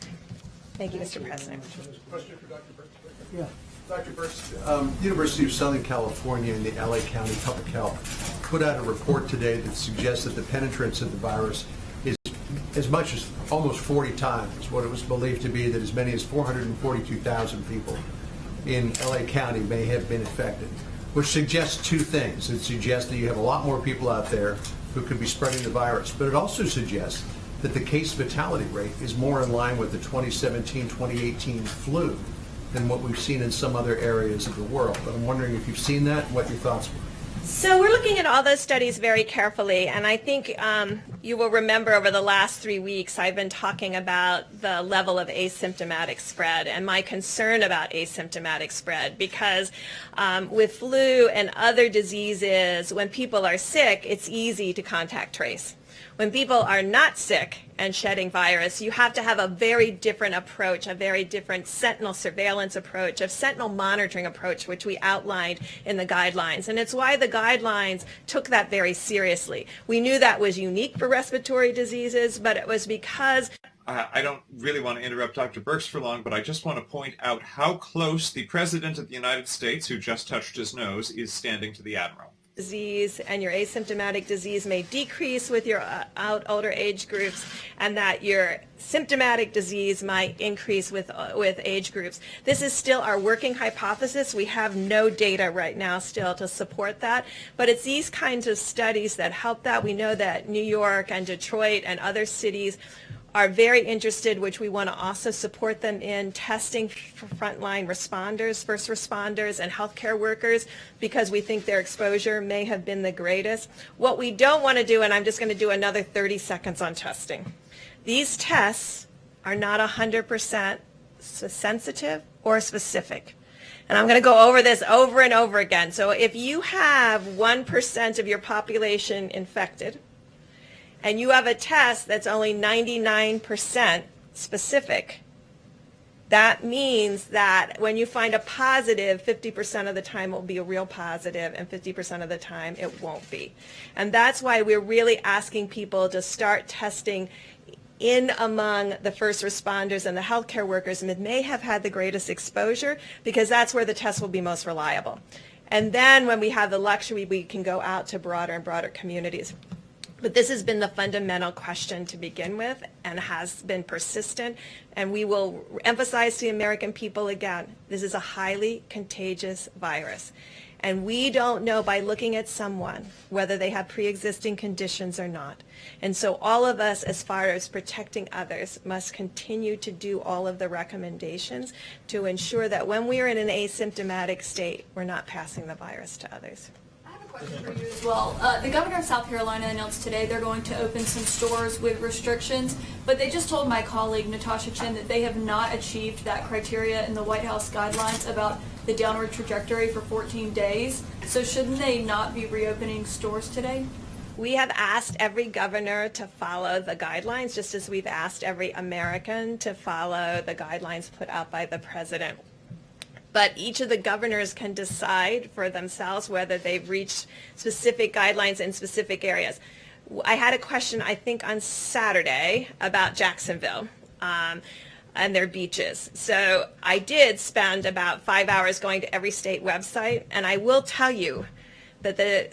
[SPEAKER 9] Thank you, Mr. President.
[SPEAKER 10] Question for Dr. Burks?
[SPEAKER 2] Yeah.
[SPEAKER 10] Dr. Burks, University of Southern California and the LA County Public Health
[SPEAKER 2] put out a report today that suggests that the penetrance of the virus is as much as almost 40 times what it was believed to be, that as many as 442,000 people in LA County may have been infected, which suggests two things. It suggests that you have a lot more people out there who could be spreading the virus, but it also suggests that the case fatality rate is more in line with the 2017-2018 flu than what we've seen in some other areas of the world. But I'm wondering if you've seen that and what your thoughts were.
[SPEAKER 9] So we're looking at all those studies very carefully, and I think you will remember over the last 3 weeks I've been talking about the level of asymptomatic spread and my concern about asymptomatic spread, because with flu and other diseases, when people are sick, it's easy to contact trace. When people are not sick and shedding virus, you have to have a very different approach, a very different sentinel surveillance approach, a sentinel monitoring approach, which we outlined in the guidelines. And it's why the guidelines took that very seriously. We knew that was unique for respiratory diseases, but it was because...
[SPEAKER 1] I don't really want to interrupt Dr. Birx for long, but I just want to point out how close the President of the United States, who just touched his nose, is standing to the Admiral.
[SPEAKER 9] Disease and your asymptomatic disease may decrease with your older age groups, and that your symptomatic disease might increase with age groups. This is still our working hypothesis. We have no data right now still to support that, but it's these kinds of studies that help that. We know that New York and Detroit and other cities are very interested, which we want to also support them in, testing for frontline responders, first responders, and healthcare workers, because we think their exposure may have been the greatest. What we don't want to do, and I'm just going to do another 30 seconds on testing. These tests are not 100% sensitive or specific. And I'm going to go over this over and over again. So if you have 1% of your population infected, and you have a test that's only 99% specific, that means that when you find a positive, 50% of the time it will be a real positive, and 50% of the time it won't be. And that's why we're really asking people to start testing in among the first responders and the healthcare workers that may have had the greatest exposure, because that's where the test will be most reliable. And then when we have the luxury, we can go out to broader and broader communities. But this has been the fundamental question to begin with and has been persistent. And we will emphasize to the American people again, this is a highly contagious virus. And we don't know by looking at someone whether they have pre-existing conditions or not. And so all of us, as far as protecting others, must continue to do all of the recommendations to ensure that when we are in an asymptomatic state, we're not passing the virus to others.
[SPEAKER 10] Question for you as well. The governor of South Carolina announced today they're going to open some stores with restrictions, but they just told my colleague Natasha Chen that they have not achieved that criteria in the White House guidelines about the downward trajectory for 14 days. So shouldn't they not be reopening stores today?
[SPEAKER 9] We have asked every governor to follow the guidelines, just as we've asked every American to follow the guidelines put out by the president. But each of the governors can decide for themselves whether they've reached specific guidelines in specific areas. I had a question, I think, on Saturday about Jacksonville and their beaches. So I did spend about 5 hours going to every state website, and I will tell you that the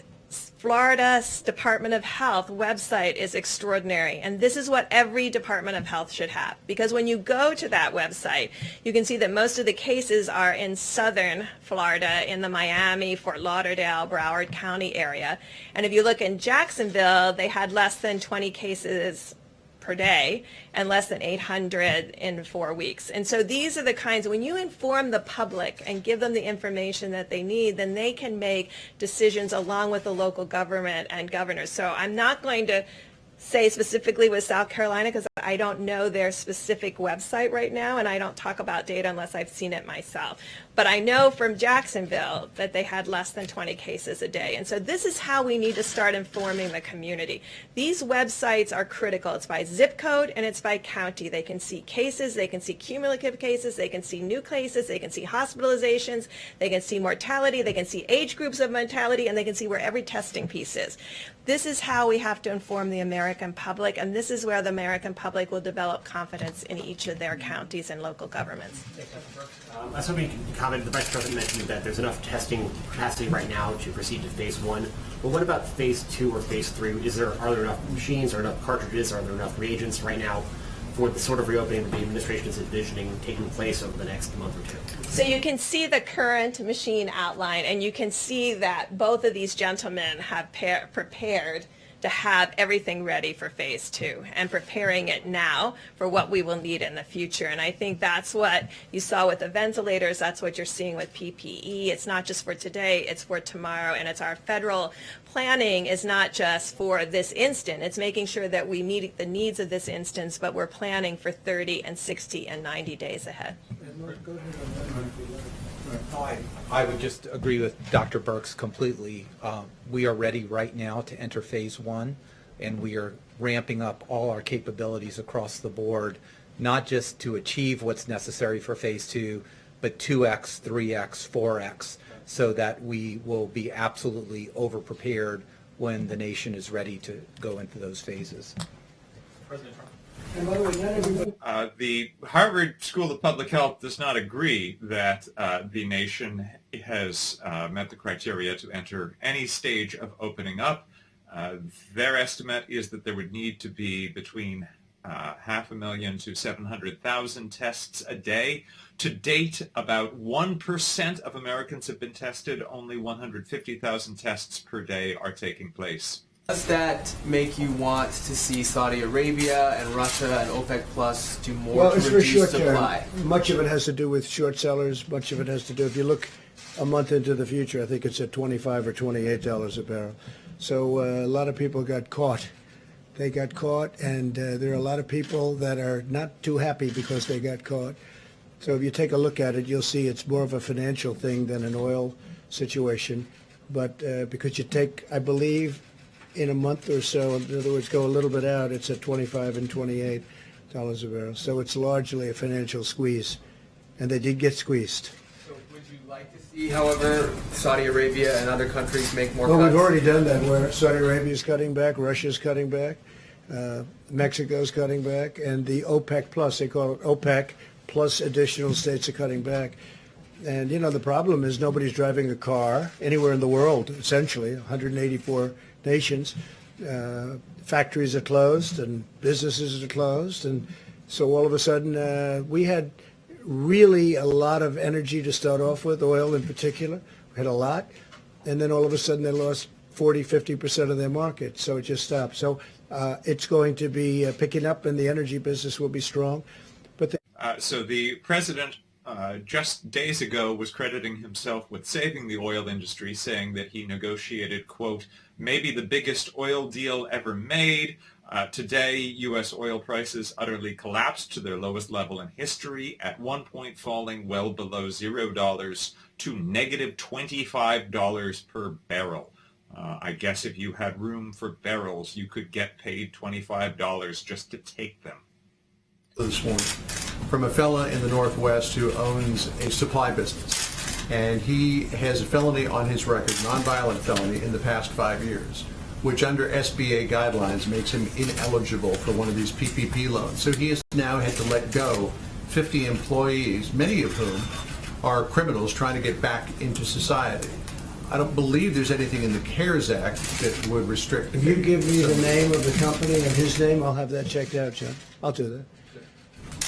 [SPEAKER 9] Florida Department of Health website is extraordinary, and this is what every Department of Health should have, because when you go to that website, you can see that most of the cases are in southern Florida, in the Miami, Fort Lauderdale, Broward County area. And if you look in Jacksonville, they had less than 20 cases per day and less than 800 in 4 weeks. And so these are the kinds, when you inform the public and give them the information that they need, then they can make decisions along with the local government and governors. So I'm not going to say specifically with South Carolina, because I don't know their specific website right now, and I don't talk about data unless I've seen it myself. But I know from Jacksonville that they had less than 20 cases a day. And so this is how we need to start informing the community. These websites are critical. It's by zip code and it's by county. They can see cases, they can see cumulative cases, they can see new cases, they can see hospitalizations, they can see mortality, they can see age groups of mortality, and they can see where every testing piece is. This is how we have to inform the American American public, and this is where the American public will develop confidence in each of their counties and local governments.
[SPEAKER 11] I was hoping you could comment. The Vice President mentioned that there's enough testing capacity right now to proceed to phase 1. But what about phase 2 or phase 3? Are there enough machines, or enough cartridges, are there enough reagents right now for the sort of reopening that the administration is envisioning taking place over the next month or two?
[SPEAKER 9] So you can see the current machine outline, and you can see that both of these gentlemen have prepared to have everything ready for phase 2 and preparing it now for what we will need in the future. And I think that's what you saw with the ventilators. That's what you're seeing with PPE. It's not just for today, it's for tomorrow. And it's our federal planning is not just for this instant. It's making sure that we meet the needs of this instance, but we're planning for 30 and 60 and 90 days ahead.
[SPEAKER 6] I would just agree with Dr. Birx completely. We are ready right now to enter phase 1, and we are ramping up all our capabilities across the board, not just to achieve what's necessary for phase 2, but 2x, 3x, 4x, so that we will be absolutely over-prepared when the nation is ready to go into those phases.
[SPEAKER 2] And by the way, not everybody...
[SPEAKER 1] The Harvard School of Public Health does not agree that the nation has met the criteria to enter any stage of opening up. Their estimate is that there would need to be between 500,000 to 700,000 tests a day. To date, about 1% of Americans have been tested. Only 150,000 tests per day are taking place.
[SPEAKER 4] Does that make you want to see Saudi Arabia and Russia and OPEC Plus do more to reduce supply?
[SPEAKER 2] Much of it has to do with short sellers. Much of it has to do, if you look a month into the future, I think it's at $25 or $28 a barrel. So a lot of people got caught. They got caught, and there are a lot of people that are not too happy because they got caught. So if you take a look at it, you'll see it's more of a financial thing than an oil situation. But because you take, I believe, in a month or so, in other words, go a little bit out, it's at $25 and $28 a barrel. So it's largely a financial squeeze, and they did get squeezed.
[SPEAKER 4] So would you like to see, however, Saudi Arabia and other countries make more cuts?
[SPEAKER 2] Well, we've already done that, where Saudi Arabia is cutting back, Russia's cutting back, Mexico's cutting back, and the OPEC Plus, they call it OPEC, plus additional states are cutting back. And, you know, the problem is nobody's driving a car anywhere in the world, essentially, 184 nations. Factories are closed and businesses are closed. And so all of a sudden, we had really a lot of energy to start off with, oil in particular. We had a lot. And then all of a sudden, they lost 40, 50% of their market. So it just stopped. So it's going to be picking up, and the energy business will be strong. But
[SPEAKER 1] so the president just days ago was crediting himself with saving the oil industry, saying that he negotiated, quote, maybe the biggest oil deal ever made. Today, U.S. oil prices utterly collapsed to their lowest level in history, at one point falling well below $0 to negative $25 per barrel. I guess if you had room for barrels, you could get paid $25 just to take them.
[SPEAKER 12] This morning from a fella in the Northwest who owns a supply business, and he has a felony on his record, nonviolent felony, in the past 5 years, which under SBA guidelines makes him ineligible for one of these PPP loans. So he has now had to let go 50 employees, many of whom are criminals trying to get back into society. I don't believe there's anything in the CARES Act that would restrict.
[SPEAKER 2] If you give me the name of the company and his name, I'll have that checked out, John. I'll do that.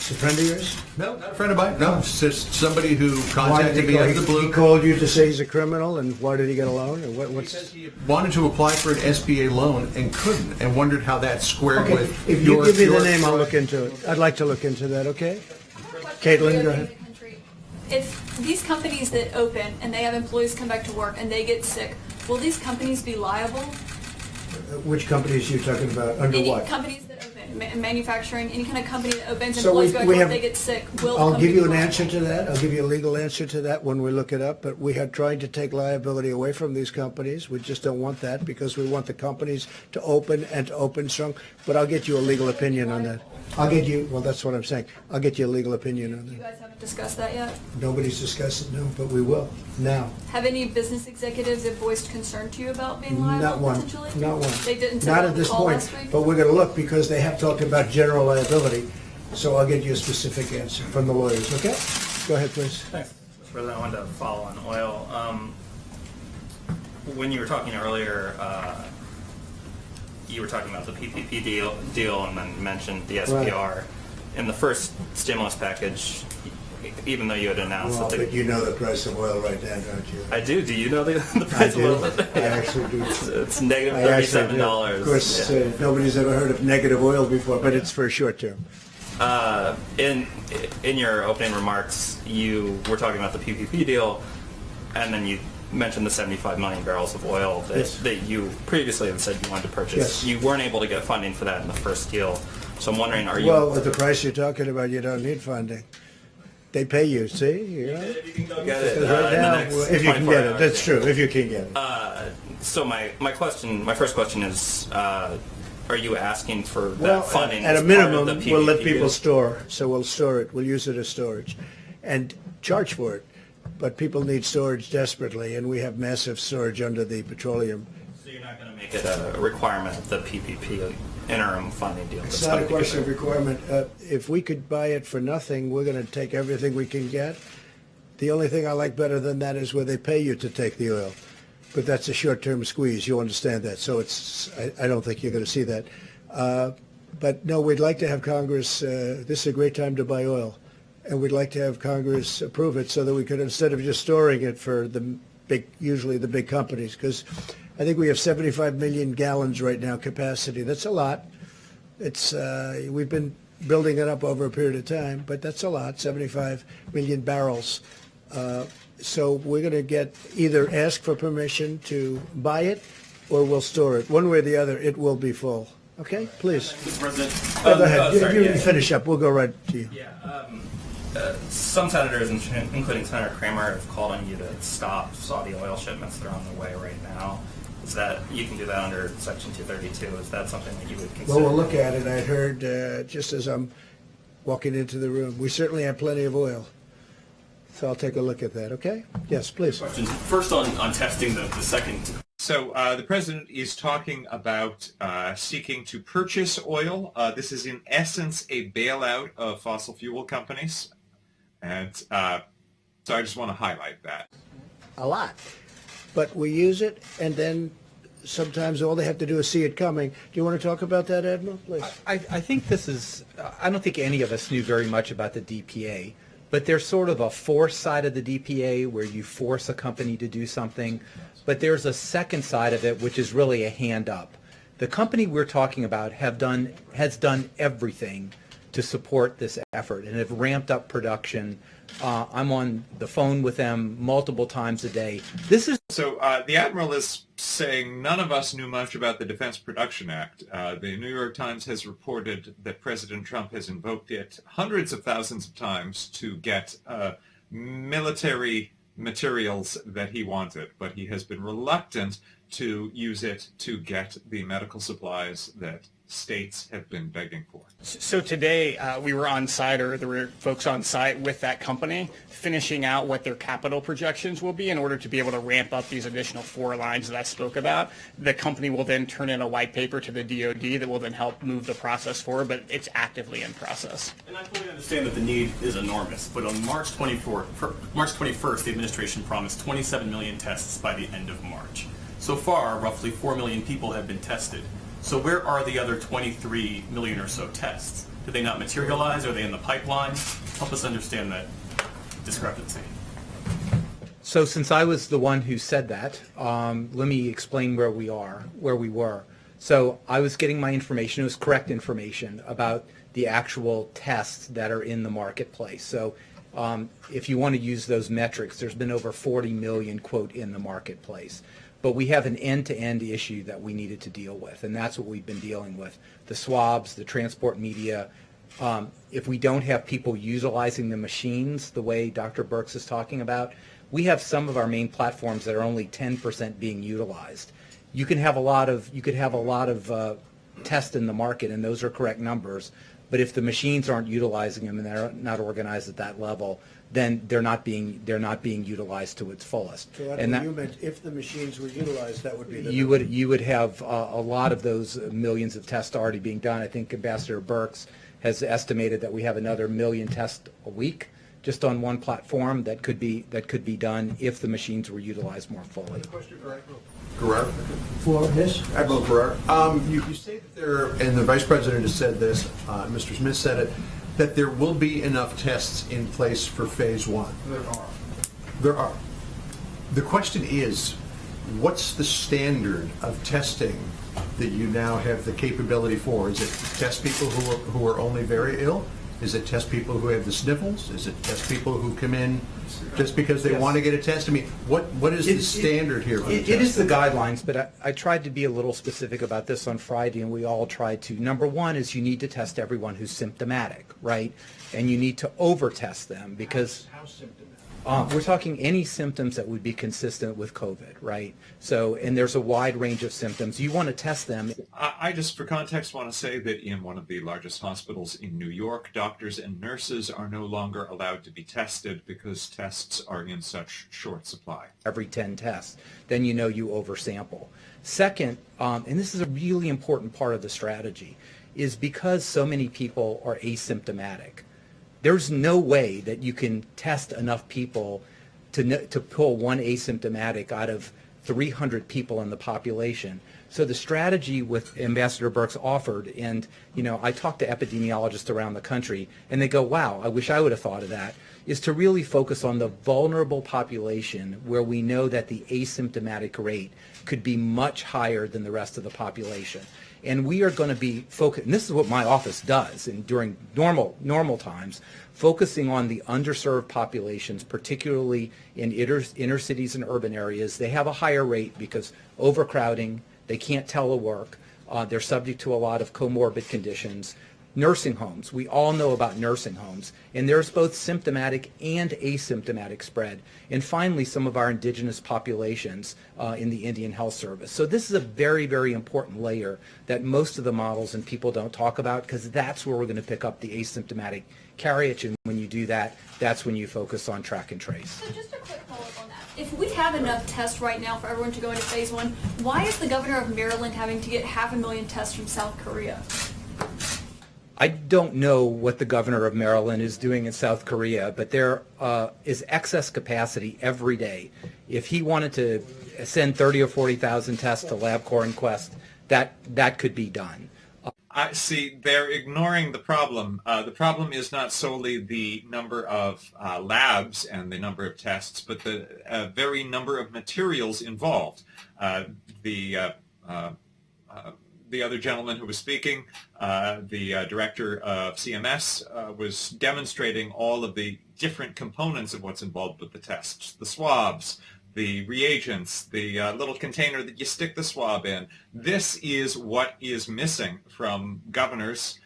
[SPEAKER 2] It's a friend of yours?
[SPEAKER 12] No, not a friend of mine. No, it's just somebody who contacted me out of the blue.
[SPEAKER 2] He called you to say he's a criminal, and why did he get a loan? Or what's...
[SPEAKER 12] He says he wanted to apply for an SBA loan and couldn't, and wondered how that squared with
[SPEAKER 2] if you give me the name, I'll look into it. I'd like to look into that, okay? Caitlin, go ahead.
[SPEAKER 10] If these companies that open and they have employees come back to work and they get sick, will these companies be liable?
[SPEAKER 2] Which companies are you talking about? Under
[SPEAKER 10] Any
[SPEAKER 2] what?
[SPEAKER 10] companies that open. manufacturing, any kind of company that opens
[SPEAKER 2] So
[SPEAKER 10] employees go back to work,
[SPEAKER 2] have,
[SPEAKER 10] they get sick, will
[SPEAKER 2] I'll
[SPEAKER 10] the
[SPEAKER 2] give you an
[SPEAKER 10] company
[SPEAKER 2] answer to that. I'll give you a legal answer to that when we look it up. But we are trying to take liability away from these companies. We just don't want that because we want the companies to open and to open strong. But I'll get you a legal opinion on that. I'll get you, well, that's what I'm saying. I'll get you a legal opinion on
[SPEAKER 10] You
[SPEAKER 2] that.
[SPEAKER 10] guys haven't discussed that yet?
[SPEAKER 2] Nobody's discussed it, no, but we will now.
[SPEAKER 10] Have any business executives have voiced concern to you about being liable
[SPEAKER 2] Not one,
[SPEAKER 10] potentially?
[SPEAKER 2] not one.
[SPEAKER 10] They didn't say
[SPEAKER 2] Not
[SPEAKER 10] that on
[SPEAKER 2] at
[SPEAKER 10] the
[SPEAKER 2] this
[SPEAKER 10] call
[SPEAKER 2] point,
[SPEAKER 10] last week?
[SPEAKER 2] but we're going to look because they have talked about general liability. So I'll get you a specific answer from the lawyers, okay? Go ahead, please.
[SPEAKER 13] Thanks. Mr. President, I wanted to follow on oil. When you were talking earlier, you were talking about the PPP deal and then mentioned the SPR. In the first stimulus package, even though you had announced
[SPEAKER 2] Well,
[SPEAKER 13] that
[SPEAKER 2] but you know the price of oil right now, don't you?
[SPEAKER 13] I do. Do you know the price
[SPEAKER 2] I do.
[SPEAKER 13] of oil?
[SPEAKER 2] I actually do.
[SPEAKER 13] It's negative
[SPEAKER 2] I actually do.
[SPEAKER 13] $37.
[SPEAKER 2] Of course,
[SPEAKER 13] Yeah.
[SPEAKER 2] nobody's ever heard of negative oil before, but it's for a short term.
[SPEAKER 13] In your opening remarks, you were talking about the PPP deal, and then you mentioned the 75 million barrels of oil that you previously had said you wanted to purchase.
[SPEAKER 2] Yes.
[SPEAKER 13] You weren't able to get funding for that in the first deal. So I'm wondering, are you...
[SPEAKER 2] Well, at the price you're talking about, you don't need funding. They pay you, see? You know?
[SPEAKER 13] If you can go get it
[SPEAKER 2] Right
[SPEAKER 13] in
[SPEAKER 2] now,
[SPEAKER 13] the next
[SPEAKER 2] if you can
[SPEAKER 13] 24
[SPEAKER 2] get it,
[SPEAKER 13] hours,
[SPEAKER 2] that's true. If you can get it.
[SPEAKER 13] So my first question is, are you asking for that
[SPEAKER 2] Well,
[SPEAKER 13] funding
[SPEAKER 2] at a
[SPEAKER 13] as part of
[SPEAKER 2] minimum,
[SPEAKER 13] the
[SPEAKER 2] we'll let
[SPEAKER 13] PPP
[SPEAKER 2] people
[SPEAKER 13] deal?
[SPEAKER 2] store. So we'll store it. We'll use it as storage, and charge for it. But people need storage desperately, and we have massive storage under the petroleum.
[SPEAKER 13] So you're not going to make it a requirement of the PPP interim funding deal?
[SPEAKER 2] It's not a question of requirement. If we could buy it for nothing, we're going to take everything we can get. The only thing I like better than that is where they pay you to take the oil. But that's a short-term squeeze. You understand that. So I don't think you're going to see that. But no, we'd like to have Congress, this is a great time to buy oil. And we'd like to have Congress approve it so that we could, instead of just storing it for usually the big companies, because I think we have 75 million gallons right now capacity. That's a lot. We've been building it up over a period of time, but that's a lot, 75 million barrels. So we're going to either ask for permission to buy it or we'll store it. One way or the other, it will be full. Okay, please.
[SPEAKER 13] Mr. President.
[SPEAKER 2] Go ahead.
[SPEAKER 13] Sorry,
[SPEAKER 2] you finish up. We'll go right to you.
[SPEAKER 13] Yeah. Some senators, including Senator Kramer, have called on you to stop Saudi oil shipments that are on the way right now. Is that you can do that under Section 232? Is that something that you would consider?
[SPEAKER 2] Well, we'll look at it. I heard just as I'm walking into the room, we certainly have plenty of oil. So I'll take a look at that, okay? Yes, please.
[SPEAKER 14] First on testing, the second.
[SPEAKER 1] So the president is talking about seeking to purchase oil. This is in essence a bailout of fossil fuel companies. And so I just want to highlight that.
[SPEAKER 2] A lot. But we use it, and then sometimes all they have to do is see it coming. Do you want to talk about that, Admiral, please?
[SPEAKER 6] I think this is, I don't think any of us knew very much about the DPA, but there's sort of a force side of the DPA where you force a company to do something, but there's a second side of it which is really a hand up. The company we're talking about has done everything to support this effort and have ramped up production. I'm on the phone with them multiple times a day.
[SPEAKER 1] So the Admiral is saying none of us knew much about the Defense Production Act. The New York Times has reported that President Trump has invoked it hundreds of thousands of times to get military materials that he wanted, but he has been reluctant to use it to get the medical supplies that states have been begging for.
[SPEAKER 7] So today we were on site, or there were folks on site with that company finishing out what their capital projections will be in order to be able to ramp up these additional 4 lines that I spoke about. The company will then turn in a white paper to the DOD that will then help move the process forward, but it's actively in process.
[SPEAKER 14] And I fully understand that the need is enormous, but on March 21st, the administration promised 27 million tests by the end of March. So far, roughly 4 million people have been tested. So where are the other 23 million or so tests? Did they not materialize? Are they in the pipeline? Help us understand that discrepancy.
[SPEAKER 6] So since I was the one who said that, let me explain where we were. So I was getting my information, it was correct information about the actual tests that are in the marketplace. So if you want to use those metrics, there's been over 40 million, quote, in the marketplace. But we have an end-to-end issue that we needed to deal with, and that's what we've been dealing with. The swabs, the transport media. If we don't have people utilizing the machines the way Dr. Birx is talking about, we have some of our main platforms that are only 10% being utilized. You could have a lot of tests in the market, and those are correct numbers. But if the machines aren't utilizing them and they're not organized at that level, then they're not being utilized to its fullest.
[SPEAKER 2] So that's
[SPEAKER 6] and
[SPEAKER 2] what
[SPEAKER 6] that,
[SPEAKER 2] you meant. If the machines were utilized, that would be the
[SPEAKER 6] you would have a lot of those millions of tests already being done. I think Ambassador Birx has estimated that we have another 1 million tests a week just on one platform that could be done if the machines were utilized more fully.
[SPEAKER 12] Question for Guerrero.
[SPEAKER 2] For this?
[SPEAKER 12] Admiral Guerrero. You say that there, and the Vice President has said this, Mr. Smith said it, that there will be enough tests in place for phase one. There are. The question is, what's the standard of testing that you now have the capability for? Is it test people who are only very ill? Is it test people who have the sniffles? Is it test people who come in just because they want to get a test? I mean, what is the standard here for
[SPEAKER 6] it is the guidelines, but I tried to be a little specific about this on Friday, and we all tried to. Number one is you need to test everyone who's symptomatic, right? And you need to over-test them because...
[SPEAKER 2] How symptomatic?
[SPEAKER 6] We're talking any symptoms that would be consistent with COVID, right? So, and there's a wide range of symptoms. You want to test them.
[SPEAKER 1] I just, for context, want to say that in one of the largest hospitals in New York, doctors and nurses are no longer allowed to be tested because tests are in such short supply.
[SPEAKER 6] Every 10 tests, then you know you oversample. Second, and this is a really important part of the strategy, is because so many people are asymptomatic. There's no way that you can test enough people to pull one asymptomatic out of 300 people in the population. So the strategy with Ambassador Birx offered, and I talked to epidemiologists around the country, and they go, wow, I wish I would have thought of that, is to really focus on the vulnerable population where we know that the asymptomatic rate could be much higher than the rest of the population. And we are going to be focused, and this is what my office does during normal times, focusing on the underserved populations, particularly in inner cities and urban areas. They have a higher rate because overcrowding, they can't telework, they're subject to a lot of comorbid conditions. Nursing homes, we all know about nursing homes, and there's both symptomatic and asymptomatic spread. And finally, some of our indigenous populations in the Indian Health Service. So this is a very, very important layer that most of the models and people don't talk about, because that's where we're going to pick up the asymptomatic carriage, and when you do that, that's when you focus on track and trace.
[SPEAKER 10] So just a quick follow-up on that. If we have enough tests right now for everyone to go into phase one, why is the governor of Maryland having to get 500,000 tests from South Korea?
[SPEAKER 6] I don't know what the governor of Maryland is doing in South Korea, but there is excess capacity every day. If he wanted to send 30 or 40,000 tests to LabCorp and Quest, that could be done.
[SPEAKER 1] I see, they're ignoring the problem. The problem is not solely the number of labs and the number of tests, but the very number of materials involved. The other gentleman who was speaking, the director of CMS, was demonstrating all of the different components of what's involved with the tests, the swabs, the reagents, the little container that you stick the swab in. This is what is missing from governors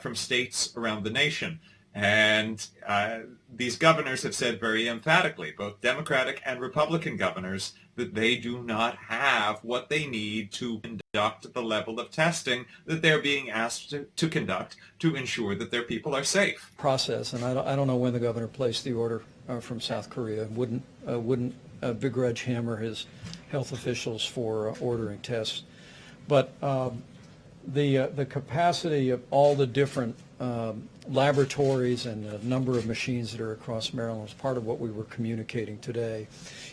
[SPEAKER 1] from states around the nation. And these governors have said very emphatically, both Democratic and Republican governors, that they do not have what they need to conduct the level of testing that they're being asked to conduct to ensure that their people are safe.
[SPEAKER 8] Process, and I don't know when the governor placed the order from South Korea. Wouldn't begrudge him or his health officials for ordering tests, but the capacity of all the different laboratories and the number of machines that are across Maryland is part of what we were communicating today,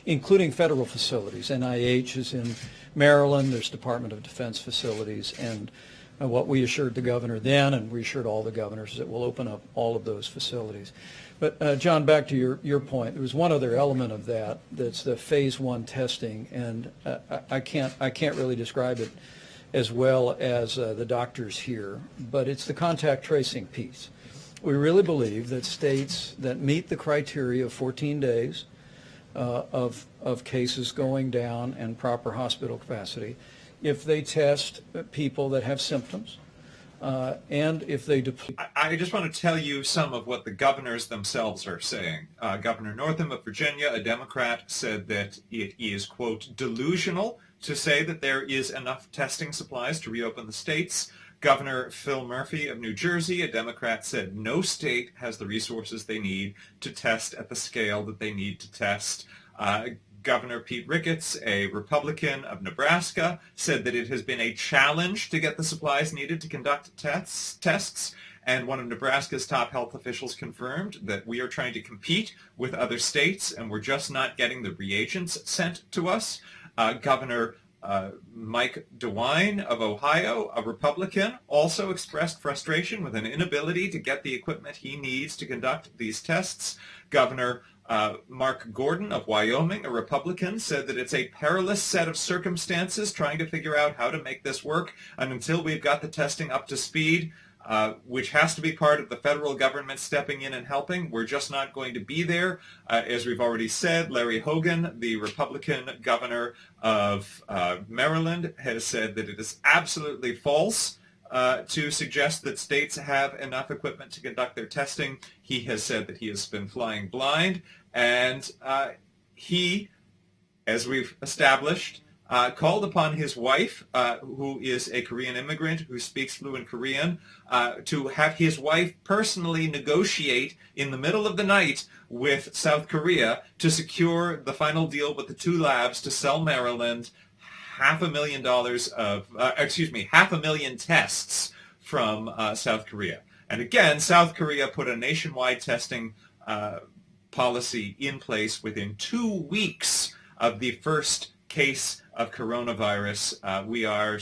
[SPEAKER 8] including federal facilities. NIH is in Maryland, there's Department of Defense facilities, and what we assured the governor then, and we assured all the governors, is that we'll open up all of those facilities. But John, back to your point, there was one other element of that, that's the phase one testing, and I can't really describe it as well as the doctors here, but it's the contact tracing piece. We really believe that states that meet the criteria of 14 days of cases going down and proper hospital capacity if they test people that have symptoms and if they deploy.
[SPEAKER 1] I just want to tell you some of what the governors themselves are saying. Governor Northam of Virginia, a Democrat, said that it is, quote, delusional to say that there is enough testing supplies to reopen the states. Governor Phil Murphy of New Jersey, a Democrat, said no state has the resources they need to test at the scale that they need to test. Governor Pete Ricketts, a Republican of Nebraska, said that it has been a challenge to get the supplies needed to conduct tests. And one of Nebraska's top health officials confirmed that we are trying to compete with other states and we're just not getting the reagents sent to us. Governor Mike DeWine of Ohio, a Republican, also expressed frustration with an inability to get the equipment he needs to conduct these tests. Governor Mark Gordon of Wyoming, a Republican, said that it's a perilous set of circumstances trying to figure out how to make this work, and until we've got the testing up to speed, which has to be part of the federal government stepping in and helping, we're just not going to be there. As we've already said, Larry Hogan, the Republican governor of Maryland, has said that it is absolutely false to suggest that states have enough equipment to conduct their testing. He has said that he has been flying blind, and he, as we've established, called upon his wife, who is a Korean immigrant who speaks fluent Korean, to have his wife personally negotiate in the middle of the night with South Korea to secure the final deal with the two labs to sell Maryland $500,000 tests from South Korea. And again, South Korea put a nationwide testing policy in place within 2 weeks of the first case of coronavirus. We are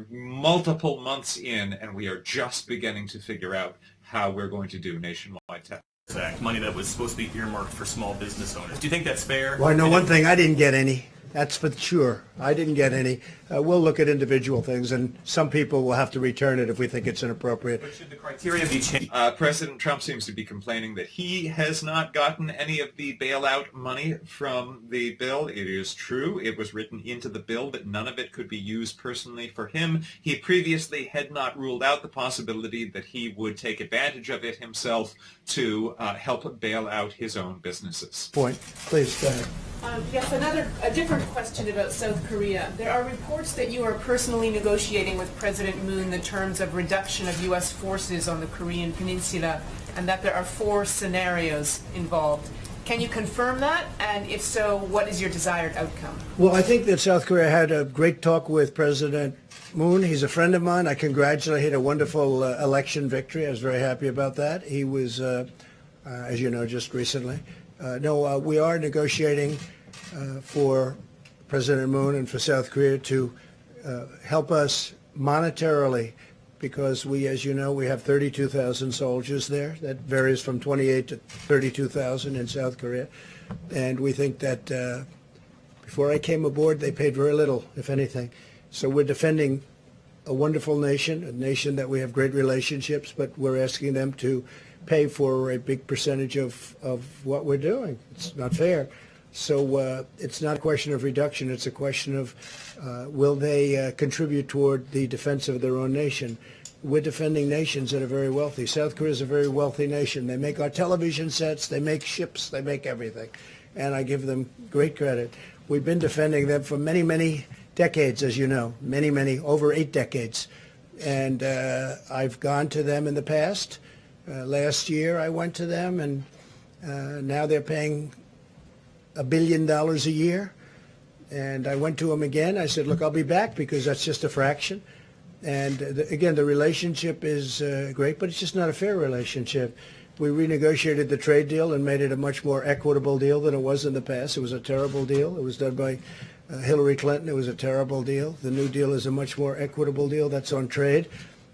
[SPEAKER 1] multiple months in, and we are just beginning to figure out how we're going to do nationwide testing.
[SPEAKER 14] Act, money that was supposed to be earmarked for small business owners. Do you think that's fair?
[SPEAKER 2] Well, I know one thing, I didn't get any. That's for sure. I didn't get any. We'll look at individual things, and some people will have to return it if we think it's inappropriate.
[SPEAKER 14] But should the criteria be changed?
[SPEAKER 1] President Trump seems to be complaining that he has not gotten any of the bailout money from the bill. It is true. It was written into the bill that none of it could be used personally for him. He previously had not ruled out the possibility that he would take advantage of it himself to help bail out his own businesses.
[SPEAKER 2] Point. Please, go ahead.
[SPEAKER 5] Yes, a different question about South Korea. There are reports that you are personally negotiating with President Moon the terms of reduction of U.S. forces on the Korean Peninsula, and that there are 4 scenarios involved. Can you confirm that? And if so, what is your desired outcome?
[SPEAKER 2] Well, I think that South Korea had a great talk with President Moon. He's a friend of mine. I congratulate him. He had a wonderful election victory. I was very happy about that. He was, as you know, just recently. We are negotiating for President Moon and for South Korea to help us monetarily, because we, as you know, we have 32,000 soldiers there. That varies from 28 to 32,000 in South Korea. And we think that before I came aboard, they paid very little, if anything. So we're defending a wonderful nation, a nation that we have great relationships, but we're asking them to pay for a big percentage of what we're doing. It's not fair. So it's not a question of reduction. It's a question of will they contribute toward the defense of their own nation. We're defending nations that are very wealthy. South Korea is a very wealthy nation. They make our television sets. They make ships. They make everything. And I give them great credit. We've been defending them for many, many decades, as you know, over 8 decades. And I've gone to them in the past. Last year I went to them, and now they're paying $1 billion a year. And I went to them again. I said, look, I'll be back because that's just a fraction. And again, the relationship is great, but it's just not a fair relationship. We renegotiated the trade deal and made it a much more equitable deal than it was in the past. It was a terrible deal. It was done by Hillary Clinton. It was a terrible deal. The new deal is a much more equitable deal. That's on trade.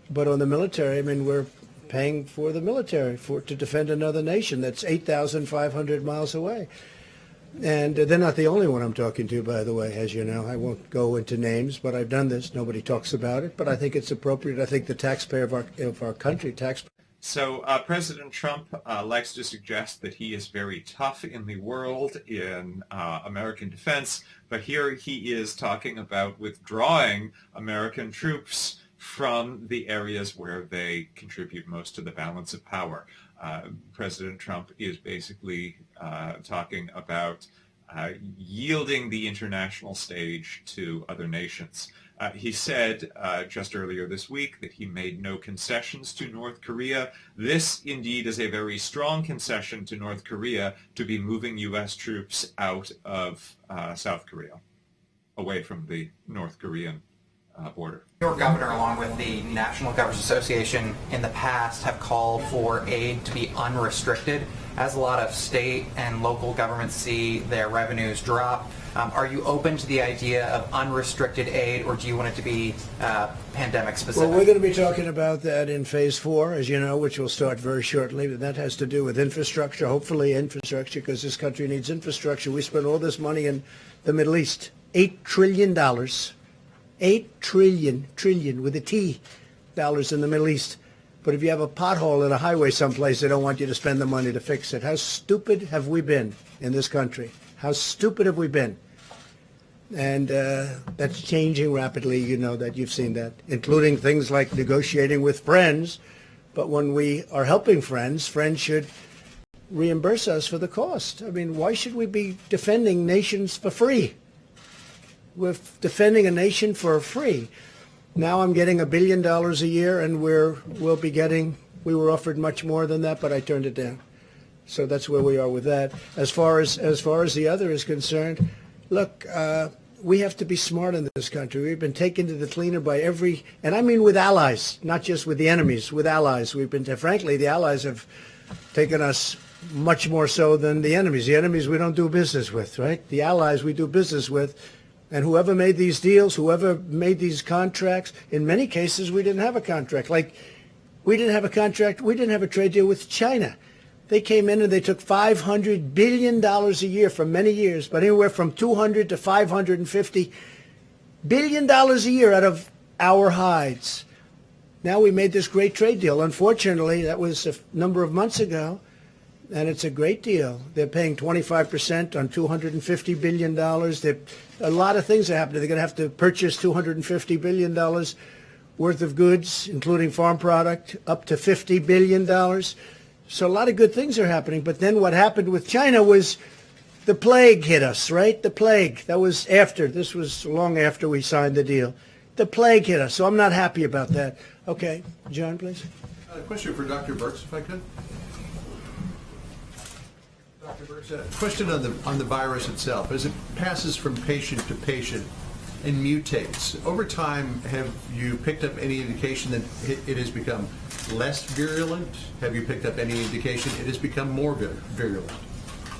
[SPEAKER 2] But on the military, I mean, we're paying for the military to defend another nation that's 8,500 miles away. And they're not the only one I'm talking to, by the way, as you know. I won't go into names, but I've done this. Nobody talks about it, but I think it's appropriate. I think the taxpayer of our country,
[SPEAKER 1] So President Trump likes to suggest that he is very tough in the world in American defense, but here he is talking about withdrawing American troops from the areas where they contribute most to the balance of power. President Trump is basically talking about yielding the international stage to other nations. He said just earlier this week that he made no concessions to North Korea. This indeed is a very strong concession to North Korea to be moving U.S. troops out of South Korea, away from the North Korean border.
[SPEAKER 15] Your governor, along with the National Governors Association, in the past have called for aid to be unrestricted. As a lot of state and local governments see their revenues drop, are you open to the idea of unrestricted aid, or do you want it to be pandemic specific?
[SPEAKER 2] Well, we're going to be talking about that in phase 4, as you know, which will start very shortly. But that has to do with infrastructure, hopefully infrastructure, because this country needs infrastructure. We spend all this money in the Middle East, $8 trillion. $8 trillion with a T dollars in the Middle East. But if you have a pothole in a highway someplace, they don't want you to spend the money to fix it. How stupid have we been in this country? How stupid have we been? And that's changing rapidly. You know that. You've seen that, including things like negotiating with friends. But when we are helping friends, friends should reimburse us for the cost. I mean, why should we be defending nations for free? We're defending a nation for free. Now I'm getting $1 billion a year, and we were offered much more than that, but I turned it down. So that's where we are with that. As far as the other is concerned, look, we have to be smart in this country. We've been taken to the cleaner by and I mean with allies, not just with the enemies, with allies. Frankly, the allies have taken us much more so than the enemies. The enemies we don't do business with, right? The allies we do business with. And whoever made these deals, whoever made these contracts, in many cases we didn't have a contract. Like, we didn't have a trade deal with China. They came in and they took $500 billion a year for many years, but anywhere from $200 to $550 billion a year out of our hides. Now we made this great trade deal. Unfortunately, that was a number of months ago, and it's a great deal. They're paying 25% on $250 billion. A lot of things are happening. They're going to have to purchase $250 billion worth of goods, including farm product, up to $50 billion. So a lot of good things are happening. But then what happened with China was the plague hit us, right? The plague. That was after. This was long after we signed the deal. The plague hit us. So I'm not happy about that. Okay. John, please.
[SPEAKER 12] A question for Dr. Birx, if I could. Dr. Birx, a question on the virus itself. As it passes from patient to patient and mutates, over time, have you picked up any indication that it has become less virulent? Have you picked up any indication it has become more virulent?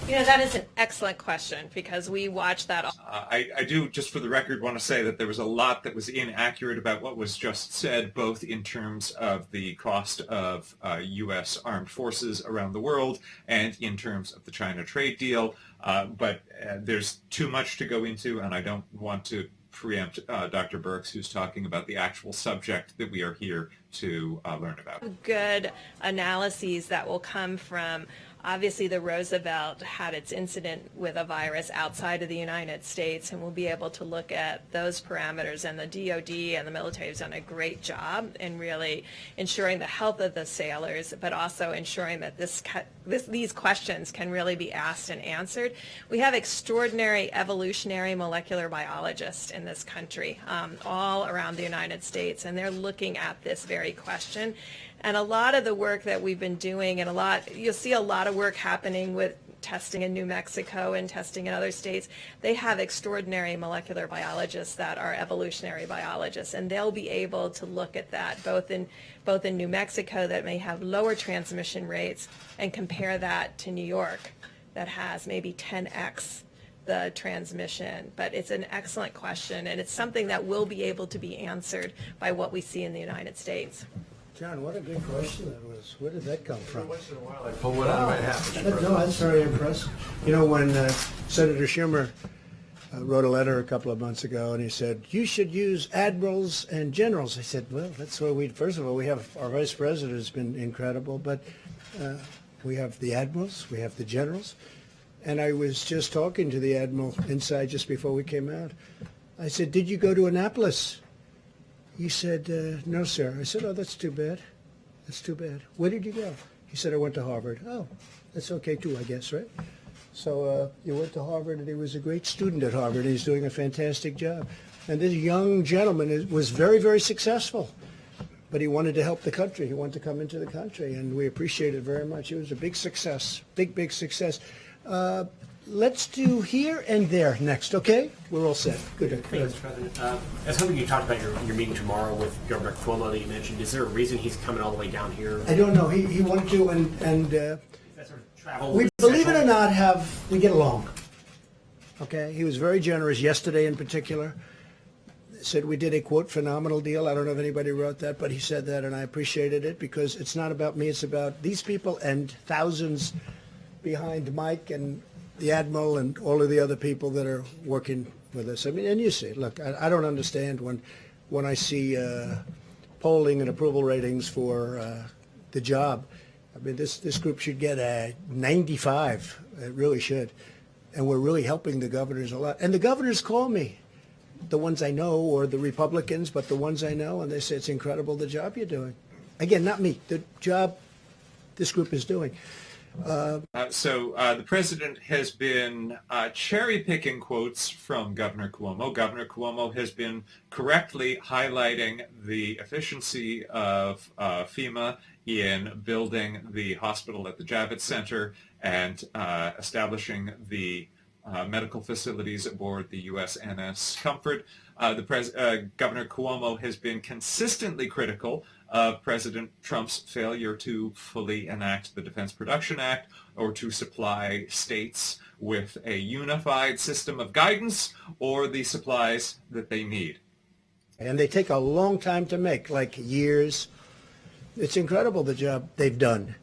[SPEAKER 9] You know, that is an excellent question, because we watch that.
[SPEAKER 1] I do, just for the record, want to say that there was a lot that was inaccurate about what was just said, both in terms of the cost of U.S. armed forces around the world and in terms of the China trade deal. But there's too much to go into, and I don't want to preempt Dr. Birx, who's talking about the actual subject that we are here to learn about.
[SPEAKER 9] Good analyses that will come from, obviously, the Roosevelt had its incident with a virus outside of the United States, and we'll be able to look at those parameters. And the DOD and the military has done a great job in really ensuring the health of the sailors, but also ensuring that these questions can really be asked and answered. We have extraordinary evolutionary molecular biologists in this country, all around the United States, and they're looking at this very question. And a lot of the work that we've been doing, and you'll see a lot of work happening with testing in New Mexico and testing in other states. They have extraordinary molecular biologists that are evolutionary biologists, and they'll be able to look at that both in New Mexico, that may have lower transmission rates, and compare that to New York, that has maybe 10x the transmission. But it's an excellent question, and it's something that will be able to be answered by what we see in the United States.
[SPEAKER 2] John, what a good question that was. Where did that come from?
[SPEAKER 12] Once in a while I pull one out of my hat.
[SPEAKER 2] No, that's very impressive. You know, when Senator Schumer wrote a letter a couple of months ago, and he said, you should use admirals and generals. I said, well, that's what first of all, we have our vice president has been incredible, but we have the admirals, we have the generals. And I was just talking to the admiral inside just before we came out. I said, did you go to Annapolis? He said, no, sir. I said, oh, that's too bad. That's too bad. Where did you go? He said, I went to Harvard. Oh, that's okay too, I guess, right? So he went to Harvard, and he was a great student at Harvard, and he's doing a fantastic job. And this young gentleman was very, very successful, but he wanted to help the country. He wanted to come into the country, and we appreciate it very much. It was a big success, big success. Let's do here and there next, okay? We're all set. Good.
[SPEAKER 11] Mr. President. As something you talked about your meeting tomorrow with Governor Cuomo that you mentioned, is there a reason he's coming all the way down here?
[SPEAKER 2] I don't know. He wanted to, and we, believe it or not, we get along. Okay? He was very generous yesterday in particular. Said we did a, quote, phenomenal deal. I don't know if anybody wrote that, but he said that, and I appreciated it because it's not about me. It's about these people and thousands behind Mike and the Admiral and all of the other people that are working with us. I mean, and you see, look, I don't understand when I see polling and approval ratings for the job. I mean, this group should get a 95. It really should. And we're really helping the governors a lot. And the governors call me, the ones I know, or the Republicans, but the ones I know, and they say it's incredible the job you're doing. Again, not me, the job this group is doing.
[SPEAKER 1] So the president has been cherry-picking quotes from Governor Cuomo. Governor Cuomo has been correctly highlighting the efficiency of FEMA in building the hospital at the Javits Center and establishing the medical facilities aboard the USNS Comfort. Governor Cuomo has been consistently critical of President Trump's failure to fully enact the Defense Production Act or to supply states with a unified system of guidance or the supplies that they need.
[SPEAKER 2] And they take a long time to make, like years. It's incredible the job they've done,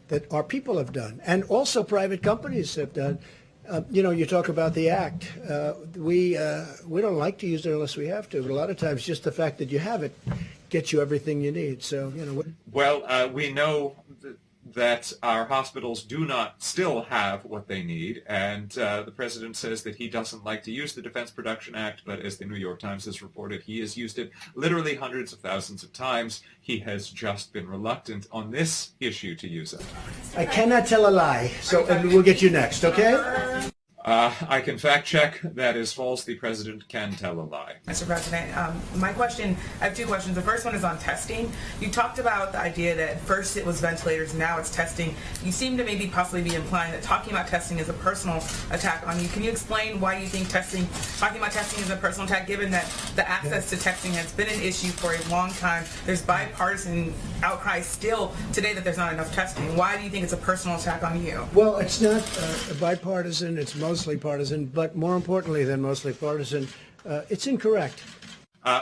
[SPEAKER 2] that our people have done, and also private companies have done. You talk about the act. We don't like to use it unless we have to, but a lot of times just the fact that you have it gets you everything you need. So,
[SPEAKER 1] Well, we know that our hospitals do not still have what they need, and the president says that he doesn't like to use the Defense Production Act, but as the New York Times has reported, he has used it literally hundreds of thousands of times. He has just been reluctant on this issue to use it.
[SPEAKER 2] I cannot tell a lie, so we'll get you next, okay?
[SPEAKER 1] I can fact check. That is false. The president can tell a lie.
[SPEAKER 5] Mr. President, my question, I have two questions. The first one is on testing. You talked about the idea that first it was ventilators, now it's testing. You seem to maybe possibly be implying that talking about testing is a personal attack on you. Can you explain why you think talking about testing is a personal attack, given that the access to testing has been an issue for a long time? There's bipartisan outcry still today that there's not enough testing. Why do you think it's a personal attack on you?
[SPEAKER 2] Well, it's not bipartisan. It's mostly partisan, but more importantly than mostly partisan, it's incorrect.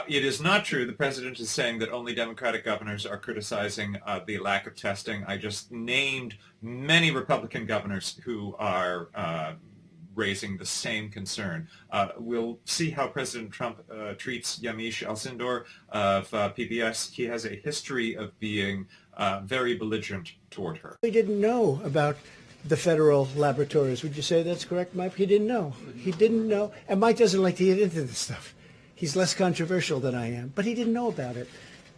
[SPEAKER 1] It is not true. The president is saying that only Democratic governors are criticizing the lack of testing. I just named many Republican governors who are raising the same concern. We'll see how President Trump treats Yamiche Alcindor of PBS. He has a history of being very belligerent toward her.
[SPEAKER 2] We didn't know about the federal laboratories. Would you say that's correct, Mike? He didn't know. He didn't know. And Mike doesn't like to get into this stuff. He's less controversial than I am. But he didn't know about it.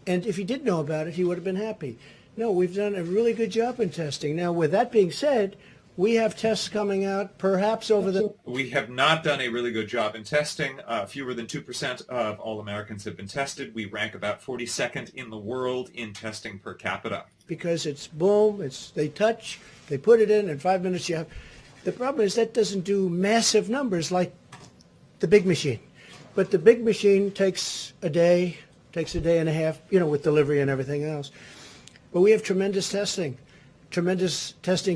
[SPEAKER 2] And if he did know about it, he would have been happy. No, we've done a really good job in testing. Now, with that being said, we have tests coming out perhaps over the...
[SPEAKER 1] We have not done a really good job in testing. Fewer than 2% of all Americans have been tested. We rank about 42nd in the world in testing per capita.
[SPEAKER 2] Because it's boom, they touch, they put it in 5 minutes you have... The problem is that doesn't do massive numbers like the big machine. But the big machine takes a day and a half, with delivery and everything else. But we have tremendous testing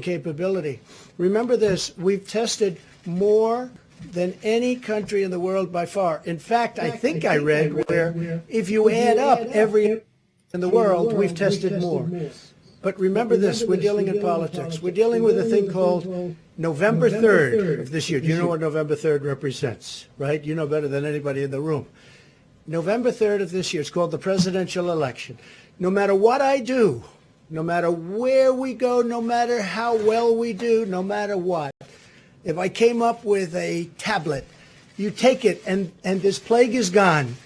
[SPEAKER 2] capability. Remember this, we've tested more than any country in the world by far. In fact, I think I read where if you add up every in the world, we've tested more. But remember this, we're dealing in politics. We're dealing with a thing called November 3rd of this year. Do you know what November 3rd represents, right? You know better than anybody in the room. November 3rd of this year, it's called the presidential election. No matter what I do, no matter where we go, no matter how well we do, no matter what, if I came up with a tablet, you take it and this plague is gone,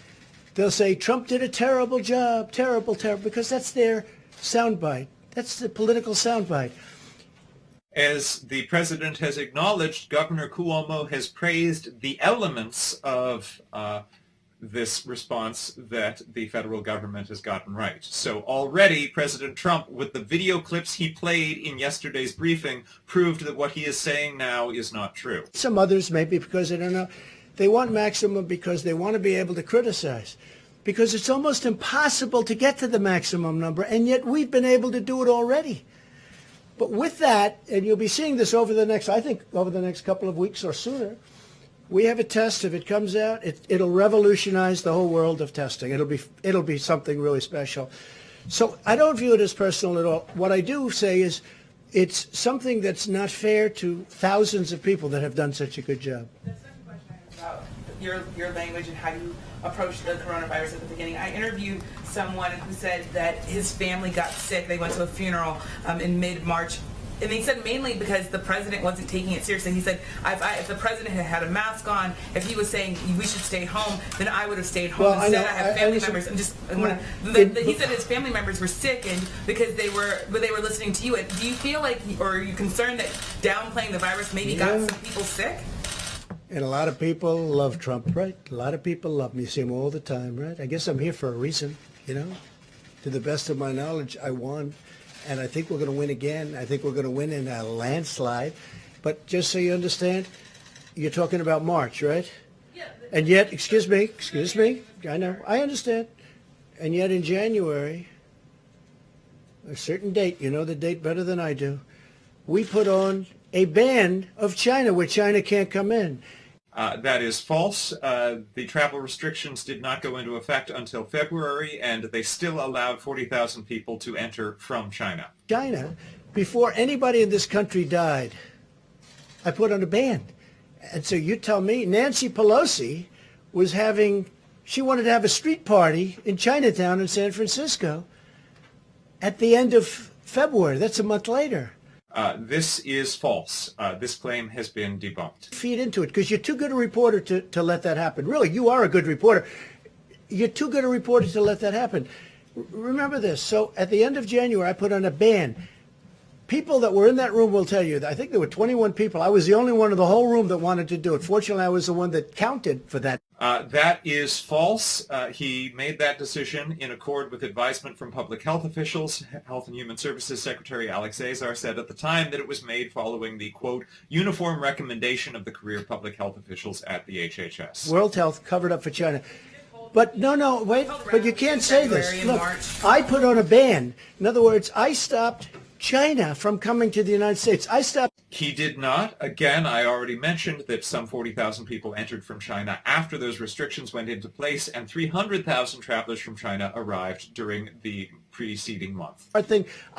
[SPEAKER 2] they'll say Trump did a terrible job, terrible, because that's their soundbite. That's the political soundbite.
[SPEAKER 1] As the president has acknowledged, Governor Cuomo has praised the elements of this response that the federal government has gotten right. So already President Trump, with the video clips he played in yesterday's briefing, proved that what he is saying now is not true.
[SPEAKER 2] Some others maybe because they don't know. They want maximum because they want to be able to criticize. Because it's almost impossible to get to the maximum number, and yet we've been able to do it already. But with that, and you'll be seeing this over the next, I think, over the next couple of weeks or sooner, we have a test. If it comes out, it'll revolutionize the whole world of testing. It'll be something really special. So I don't view it as personal at all. What I do say is it's something that's not fair to thousands of people that have done such a good job.
[SPEAKER 5] The second question I have about your language and how you approach the coronavirus at the beginning. I interviewed someone who said that his family got sick. They went to a funeral in mid-March. And he said mainly because the president wasn't taking it seriously. He said, if the president had had a mask on, if he was saying we should stay home, then I would have stayed home.
[SPEAKER 2] Well,
[SPEAKER 5] Instead, I have family members. He said his family members were sick, and because they were listening to you. Do you feel like, or are you concerned that downplaying the virus maybe got some people sick?
[SPEAKER 2] And a lot of people love Trump, right? A lot of people love me. See him all the time, right? I guess I'm here for a reason, you know. To the best of my knowledge, I won. And I think we're going to win again. I think we're going to win in a landslide. But just so you understand, you're talking about March, right? Yeah. And yet, excuse me, I know, I understand. And yet in January, a certain date, you know the date better than I do, we put on a ban of China where China can't come in.
[SPEAKER 1] That is false. The travel restrictions did not go into effect until February, and they still allowed 40,000 people to enter from China.
[SPEAKER 2] China, before anybody in this country died, I put on a ban. And so you tell me, Nancy Pelosi she wanted to have a street party in Chinatown in San Francisco at the end of February. That's a month later.
[SPEAKER 1] This is false. This claim has been debunked.
[SPEAKER 2] Feed into it, because you're too good a reporter to let that happen. Really, you are a good reporter. You're too good a reporter to let that happen. Remember this. So at the end of January, I put on a ban. People that were in that room will tell you that I think there were 21 people. I was the only one in the whole room that wanted to do it. Fortunately, I was the one that counted for that.
[SPEAKER 1] That is false. He made that decision in accord with advisement from public health officials. Health and Human Services Secretary Alex Azar said at the time that it was made following the, quote, uniform recommendation of the career public health officials at the HHS.
[SPEAKER 2] World Health covered up for China. But no, wait, but you can't say this. Look, I put on a ban. In other words, I stopped China from coming to the United States.
[SPEAKER 1] He did not. Again, I already mentioned that some 40,000 people entered from China after those restrictions went into place, and 300,000 travelers from China arrived during the preceding month.
[SPEAKER 2] I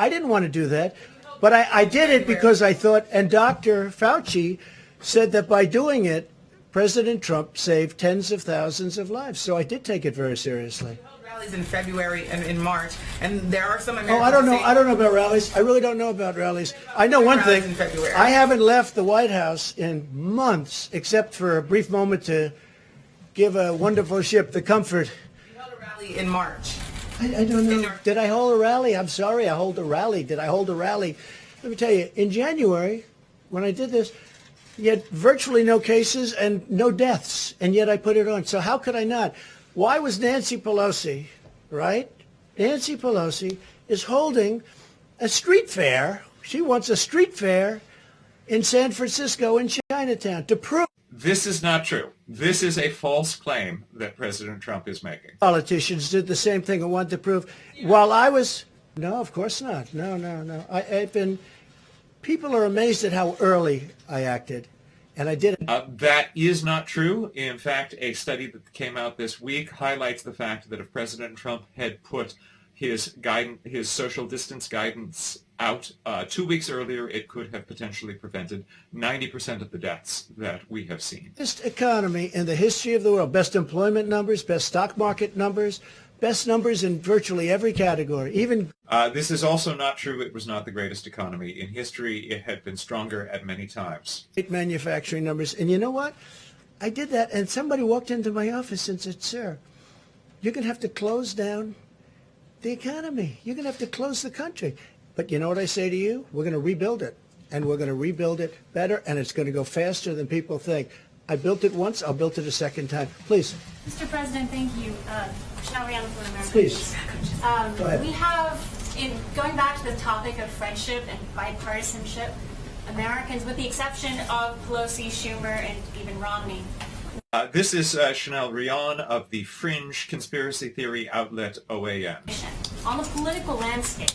[SPEAKER 2] didn't want to do that, but I did it because I thought, and Dr. Fauci said that by doing it, President Trump saved tens of thousands of lives. So I did take it very seriously.
[SPEAKER 5] Rallies in February and in March, and there are some Americans.
[SPEAKER 2] I don't know about rallies. I really don't know about rallies. I know one thing. I haven't left the White House in months, except for a brief moment to give a wonderful ship the comfort.
[SPEAKER 5] You held a rally in March.
[SPEAKER 2] I don't know. Did I hold a rally? I'm sorry, I hold a rally. Did I hold a rally? Let me tell you, in January, when I did this, you had virtually no cases and no deaths, and yet I put it on. So how could I not? Why was Nancy Pelosi, right? Nancy Pelosi is holding a street fair. She wants a street fair in San Francisco in Chinatown to prove.
[SPEAKER 1] This is not true. This is a false claim that President Trump is making.
[SPEAKER 2] Politicians did the same thing and wanted to prove. While I was, no, of course not. No. I've been, people are amazed at how early I acted. And I did it.
[SPEAKER 1] That is not true. In fact, a study that came out this week highlights the fact that if President Trump had put his social distance guidance out 2 weeks earlier, it could have potentially prevented 90% of the deaths that we have seen.
[SPEAKER 2] Best economy in the history of the world. Best employment numbers, best stock market numbers, best numbers in virtually every category. Even
[SPEAKER 1] this is also not true. It was not the greatest economy in history. It had been stronger at many times.
[SPEAKER 2] great manufacturing numbers. And you know what? I did that, and somebody walked into my office and said, "Sir, you're going to have to close down the economy. You're going to have to close the country." But you know what I say to you? We're going to rebuild it, and we're going to rebuild it better, and it's going to go faster than people think. I built it once. I'll build it a second time. Please.
[SPEAKER 16] Mr. President, thank you. Shall we on the American?
[SPEAKER 2] Please. Go ahead.
[SPEAKER 16] We have, going back to the topic of friendship and bipartisanship, Americans, with the exception of Pelosi, Schumer, and even Romney.
[SPEAKER 1] This is Chanel Rion of the fringe conspiracy theory outlet OAN.
[SPEAKER 16] On the political landscape,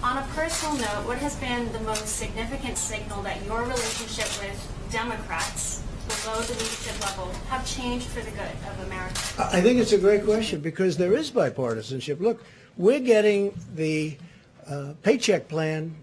[SPEAKER 16] on a personal note, what has been the most significant signal that your relationship with Democrats below the leadership level have changed for the good of America?
[SPEAKER 2] I think it's a great question because there is bipartisanship. Look, we're getting the paycheck plan.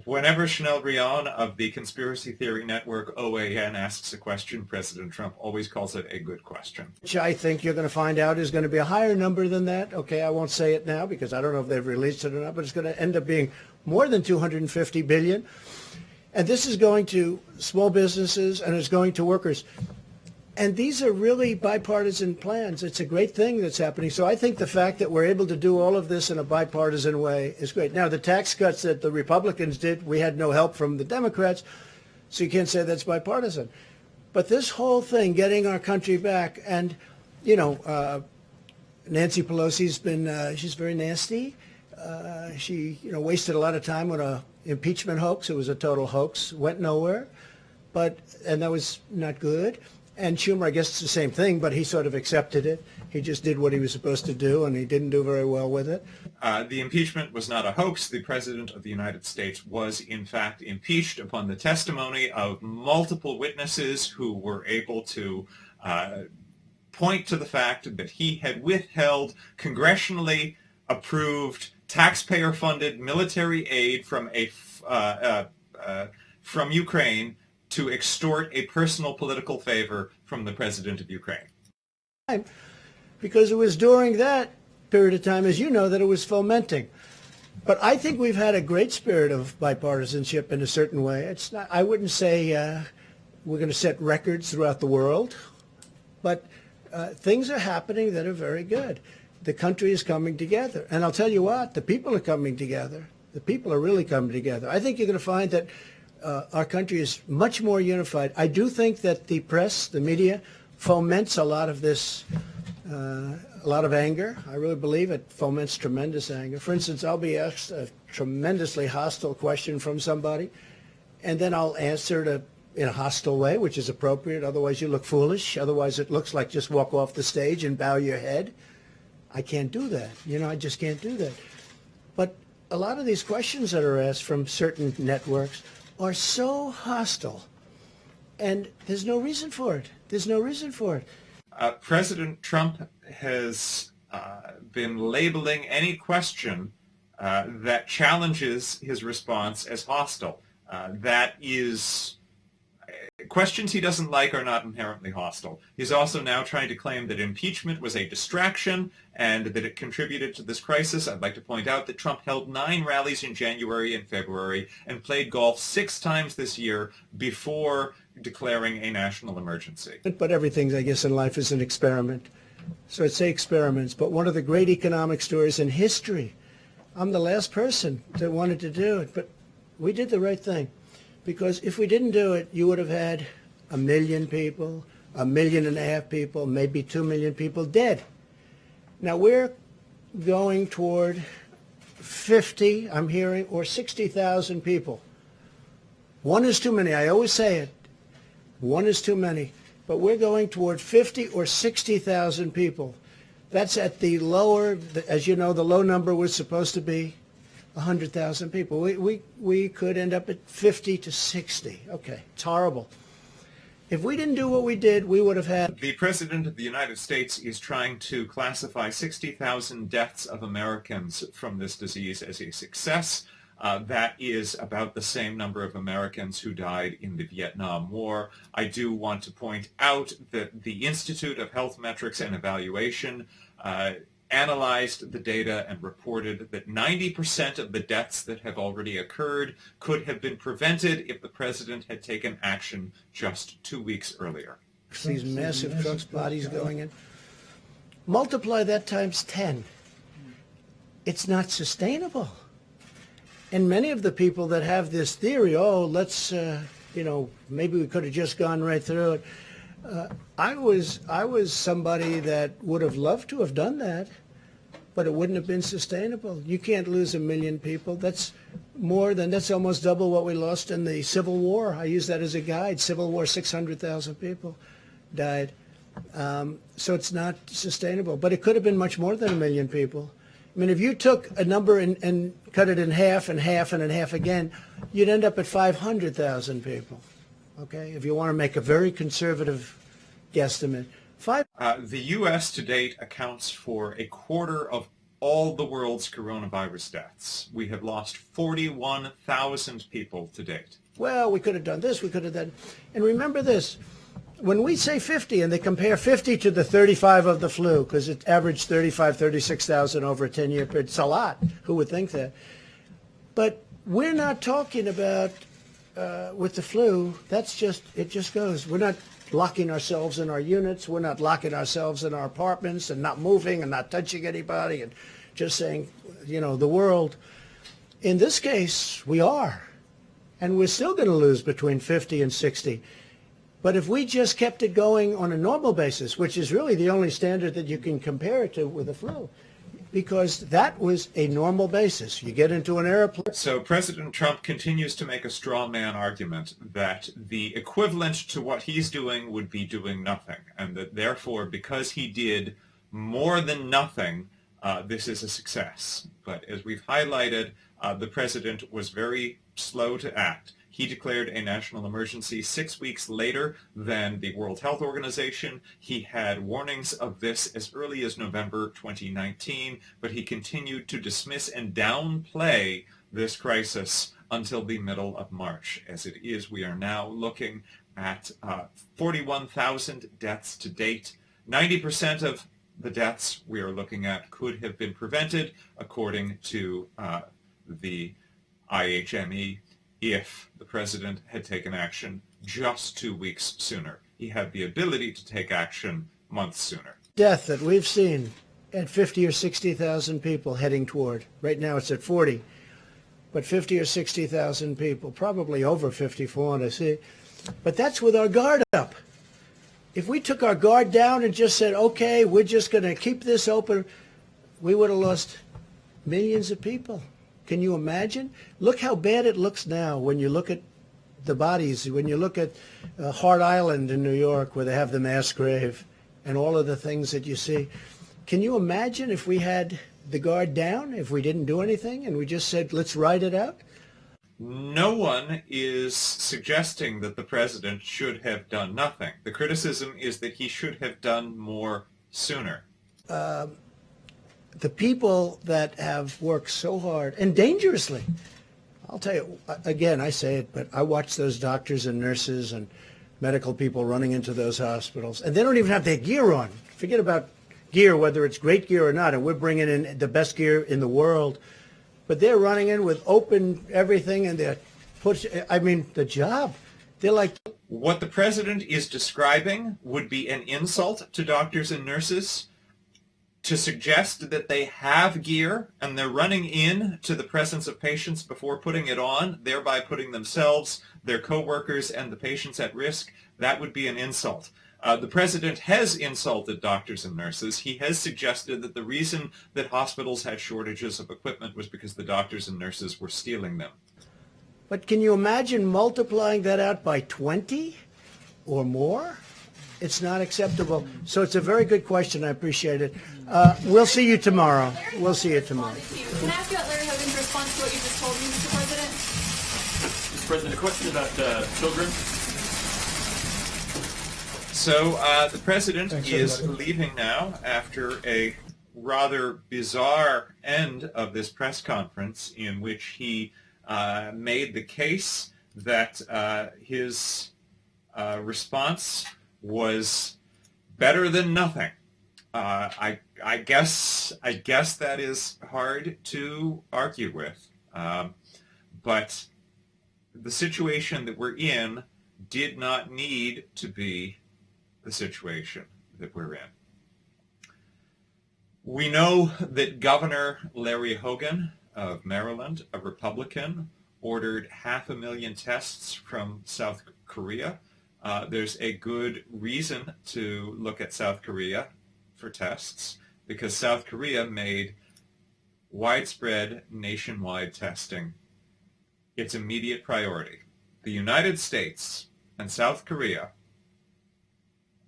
[SPEAKER 1] Whenever Chanel Rion of the conspiracy theory network OAN asks a question, President Trump always calls it a good question.
[SPEAKER 2] Which I think you're going to find out is going to be a higher number than that. Okay, I won't say it now because I don't know if they've released it or not, but it's going to end up being more than $250 billion. And this is going to small businesses and it's going to workers. And these are really bipartisan plans. It's a great thing that's happening. So I think the fact that we're able to do all of this in a bipartisan way is great. Now, the tax cuts that the Republicans did, we had no help from the Democrats, so you can't say that's bipartisan. But this whole thing, getting our country back, and, you know, Nancy Pelosi's been, she's very nasty. She, you know, wasted a lot of time on a impeachment hoax. It was a total hoax, went nowhere. And that was not good. And Schumer, I guess it's the same thing, but he sort of accepted it. He just did what he was supposed to do, and he didn't do very well with it.
[SPEAKER 1] The impeachment was not a hoax. The President of the United States was, in fact, impeached upon the testimony of multiple witnesses who were able to point to the fact that he had withheld congressionally approved taxpayer-funded military aid from from Ukraine to extort a personal political favor from the president of Ukraine.
[SPEAKER 2] Because it was during that period of time, as you know, that it was fomenting. But I think we've had a great spirit of bipartisanship in a certain way. It's not, I wouldn't say we're going to set records throughout the world, but things are happening that are very good. The country is coming together. And I'll tell you what, the people are coming together. The people are really coming together. I think you're going to find that our country is much more unified. I do think that the press, the media, foments a lot of this, a lot of anger. I really believe it foments tremendous anger. For instance, I'll be asked a tremendously hostile question from somebody, and then I'll answer it in a hostile way, which is appropriate. Otherwise, you look foolish. Otherwise, it looks like just walk off the stage and bow your head. I can't do that. You know, I just can't do that. But a lot of these questions that are asked from certain networks are so hostile, and there's no reason for it. There's no reason for it.
[SPEAKER 1] President Trump has been labeling any question that challenges his response as hostile. That is, questions he doesn't like are not inherently hostile. He's also now trying to claim that impeachment was a distraction and that it contributed to this crisis. I'd like to point out that Trump held 9 rallies in January and February and played golf 6 times this year before declaring a national emergency.
[SPEAKER 2] But everything, I guess, in life is an experiment. So I'd say experiments, but one of the great economic stories in history. I'm the last person that wanted to do it, but we did the right thing. Because if we didn't do it, you would have had 1 million people, 1.5 million people, maybe 2 million people dead. Now we're going toward 50, I'm hearing, or 60,000 people. 1 is too many. I always say it. 1 is too many. But we're going toward 50 or 60,000 people. That's at the lower, as you know, the low number was supposed to be 100,000 people. We could end up at 50 to 60. Okay, it's horrible. If we didn't do what we did, we would have had...
[SPEAKER 1] The President of the United States is trying to classify 60,000 deaths of Americans from this disease as a success. That is about the same number of Americans who died in the Vietnam War. I do want to point out that the Institute of Health Metrics and Evaluation analyzed the data and reported that 90% of the deaths that have already occurred could have been prevented if the president had taken action just 2 weeks earlier.
[SPEAKER 2] These massive trucks, bodies going in. Multiply that times 10. It's not sustainable. And many of the people that have this theory, let's, maybe we could have just gone right through it. I was somebody that would have loved to have done that, but it wouldn't have been sustainable. You can't lose 1 million people. That's almost double what we lost in the Civil War. I use that as a guide. Civil War, 600,000 people died. So it's not sustainable. But it could have been much more than 1 million people. I mean, if you took a number and cut it in half and half and in half again, you'd end up at 500,000 people. Okay, if you want to make a very conservative guesstimate.
[SPEAKER 1] The U.S. to date accounts for a quarter of all the world's coronavirus deaths. We have lost 41,000 people to date.
[SPEAKER 2] Well, we could have done this, we could have done... And remember this, when we say 50 and they compare 50 to the 35 of the flu, because it averaged 36,000 over a 10-year period, it's a lot. Who would think that? But we're not talking about... with the flu, it just goes. We're not locking ourselves in our units. We're not locking ourselves in our apartments and not moving and not touching anybody and just saying, the world. In this case, we are. And we're still going to lose between 50 and 60. But if we just kept it going on a normal basis, which is really the only standard that you can compare it to with the flu, because that was a normal basis. You get into an airplane.
[SPEAKER 1] So President Trump continues to make a straw man argument that the equivalent to what he's doing would be doing nothing, and that therefore, because he did more than nothing, this is a success. But as we've highlighted, the president was very slow to act. He declared a national emergency 6 weeks later than the World Health Organization. He had warnings of this as early as November 2019, but he continued to dismiss and downplay this crisis until the middle of March. As it is, we are now looking at 41,000 deaths to date. 90% of the deaths we are looking at could have been prevented, according to the IHME, if the president had taken action just 2 weeks sooner. He had the ability to take action months sooner.
[SPEAKER 2] Death that we've seen at 50 or 60,000 people heading toward. Right now it's at 40. But 50 or 60,000 people, probably over 50 for one to see. But that's with our guard up. If we took our guard down and just said, okay, we're just going to keep this open, we would have lost millions of people. Can you imagine? Look how bad it looks now when you look at the bodies, when you look at Hart Island in New York where they have the mass grave and all of the things that you see. Can you imagine if we had the guard down, if we didn't do anything and we just said, let's ride it out?
[SPEAKER 1] No one is suggesting that the president should have done nothing. The criticism is that he should have done more sooner.
[SPEAKER 2] The people that have worked so hard and dangerously, I'll tell you, again, I say it, but I watch those doctors and nurses and medical people running into those hospitals, and they don't even have their gear on. Forget about gear, whether it's great gear or not, and we're bringing in the best gear in the world, but they're running in with open everything, and they're the job. They're like...
[SPEAKER 1] What the president is describing would be an insult to doctors and nurses, to suggest that they have gear and they're running in to the presence of patients before putting it on, thereby putting themselves, their coworkers, and the patients at risk. That would be an insult. The president has insulted doctors and nurses. He has suggested that the reason that hospitals had shortages of equipment was because the doctors and nurses were stealing them.
[SPEAKER 2] But can you imagine multiplying that out by 20 or more? It's not acceptable. So it's a very good question. I appreciate it. We'll see you tomorrow. We'll see you tomorrow.
[SPEAKER 10] Can I ask you about Larry Hogan's response to what you just told me, Mr. President?
[SPEAKER 14] Mr. President, a question about children.
[SPEAKER 1] So the president
[SPEAKER 8] Thanks,
[SPEAKER 1] is
[SPEAKER 8] everybody.
[SPEAKER 1] leaving now after a rather bizarre end of this press conference in which he made the case that his response was better than nothing. I guess that is hard to argue with, but the situation that we're in did not need to be the situation that we're in. We know that Governor Larry Hogan of Maryland, a Republican, ordered 500,000 tests from South Korea. There's a good reason to look at South Korea for tests because South Korea made widespread nationwide testing its immediate priority. The United States and South Korea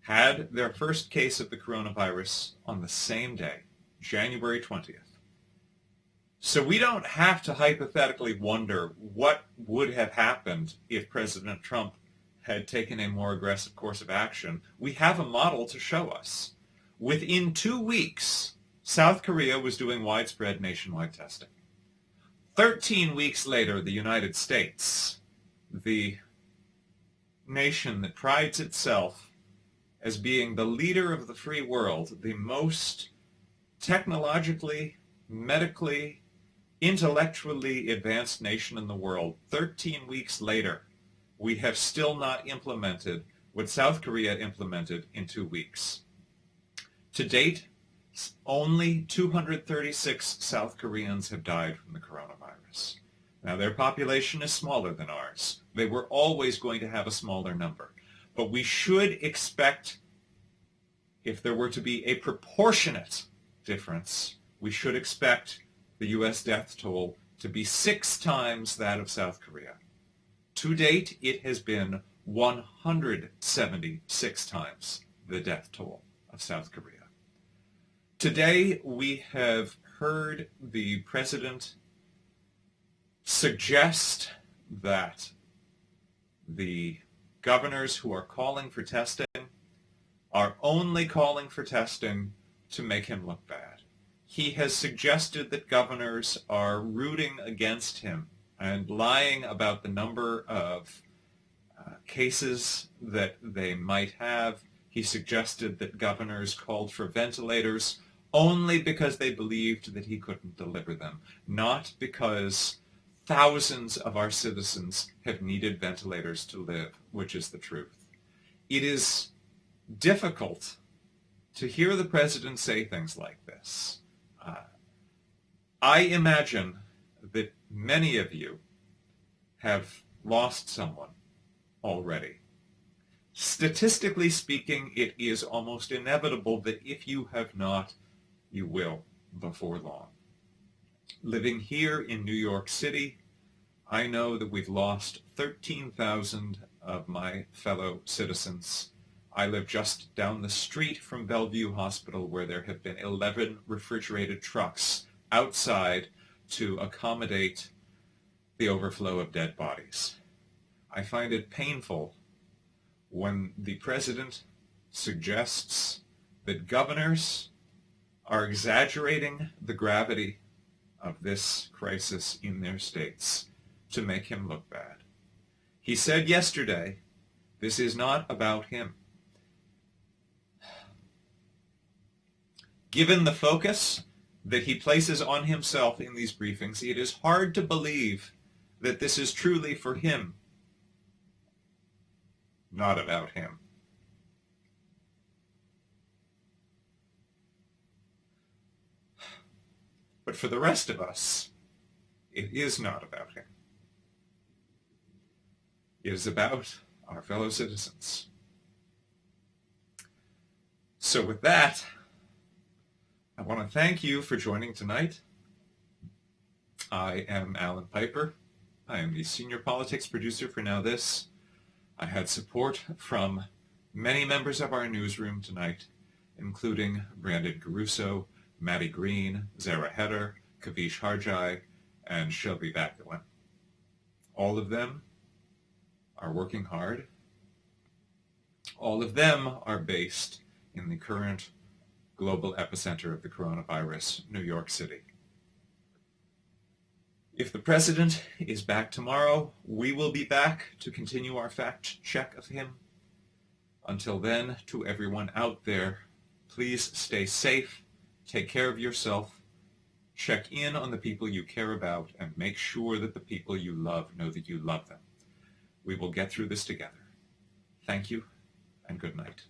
[SPEAKER 1] had their first case of the coronavirus on the same day, January 20th. So we don't have to hypothetically wonder what would have happened if President Trump had taken a more aggressive course of action. We have a model to show us. Within 2 weeks, South Korea was doing widespread nationwide testing. 13 weeks later, the United States, the nation that prides itself as being the leader of the free world, the most technologically, medically, intellectually advanced nation in the world, 13 weeks later, we have still not implemented what South Korea implemented in 2 weeks. To date, only 236 South Koreans have died from the coronavirus. Now, their population is smaller than ours. They were always going to have a smaller number. But we should expect, if there were to be a proportionate difference, we should expect the U.S. death toll to be 6 times that of South Korea. To date, it has been 176 times the death toll of South Korea. Today, we have heard the president suggest that the governors who are calling for testing are only calling for testing to make him look bad. He has suggested that governors are rooting against him and lying about the number of cases that they might have. He suggested that governors called for ventilators only because they believed that he couldn't deliver them, not because thousands of our citizens have needed ventilators to live, which is the truth. It is difficult to hear the president say things like this. I imagine that many of you have lost someone already. Statistically speaking, it is almost inevitable that if you have not, you will before long. Living here in New York City, I know that we've lost 13,000 of my fellow citizens. I live just down the street from Bellevue Hospital, where there have been 11 refrigerated trucks outside to accommodate the overflow of dead bodies. I find it painful when the president suggests that governors are exaggerating the gravity of this crisis in their states to make him look bad. He said yesterday, this is not about him. Given the focus that he places on himself in these briefings, it is hard to believe that this is truly for him, not about him. But for the rest of us, it is not about him. It is about our fellow citizens. So with that, I want to thank you for joining tonight. I am Alan Piper. I am the senior politics producer for NowThis. I had support from many members of our newsroom tonight, including Brandon Caruso, Maddie Green, Zara Heder, Kavish Harjai, and Shelby Backlin. All of them are working hard. All of them are based in the current global epicenter of the coronavirus, New York City. If the president is back tomorrow, we will be back to continue our fact check of him. Until then, to everyone out there, please stay safe, take care of yourself, check in on the people you care about, and make sure that the people you love know that you love them. We will get through this together. Thank you, and good night.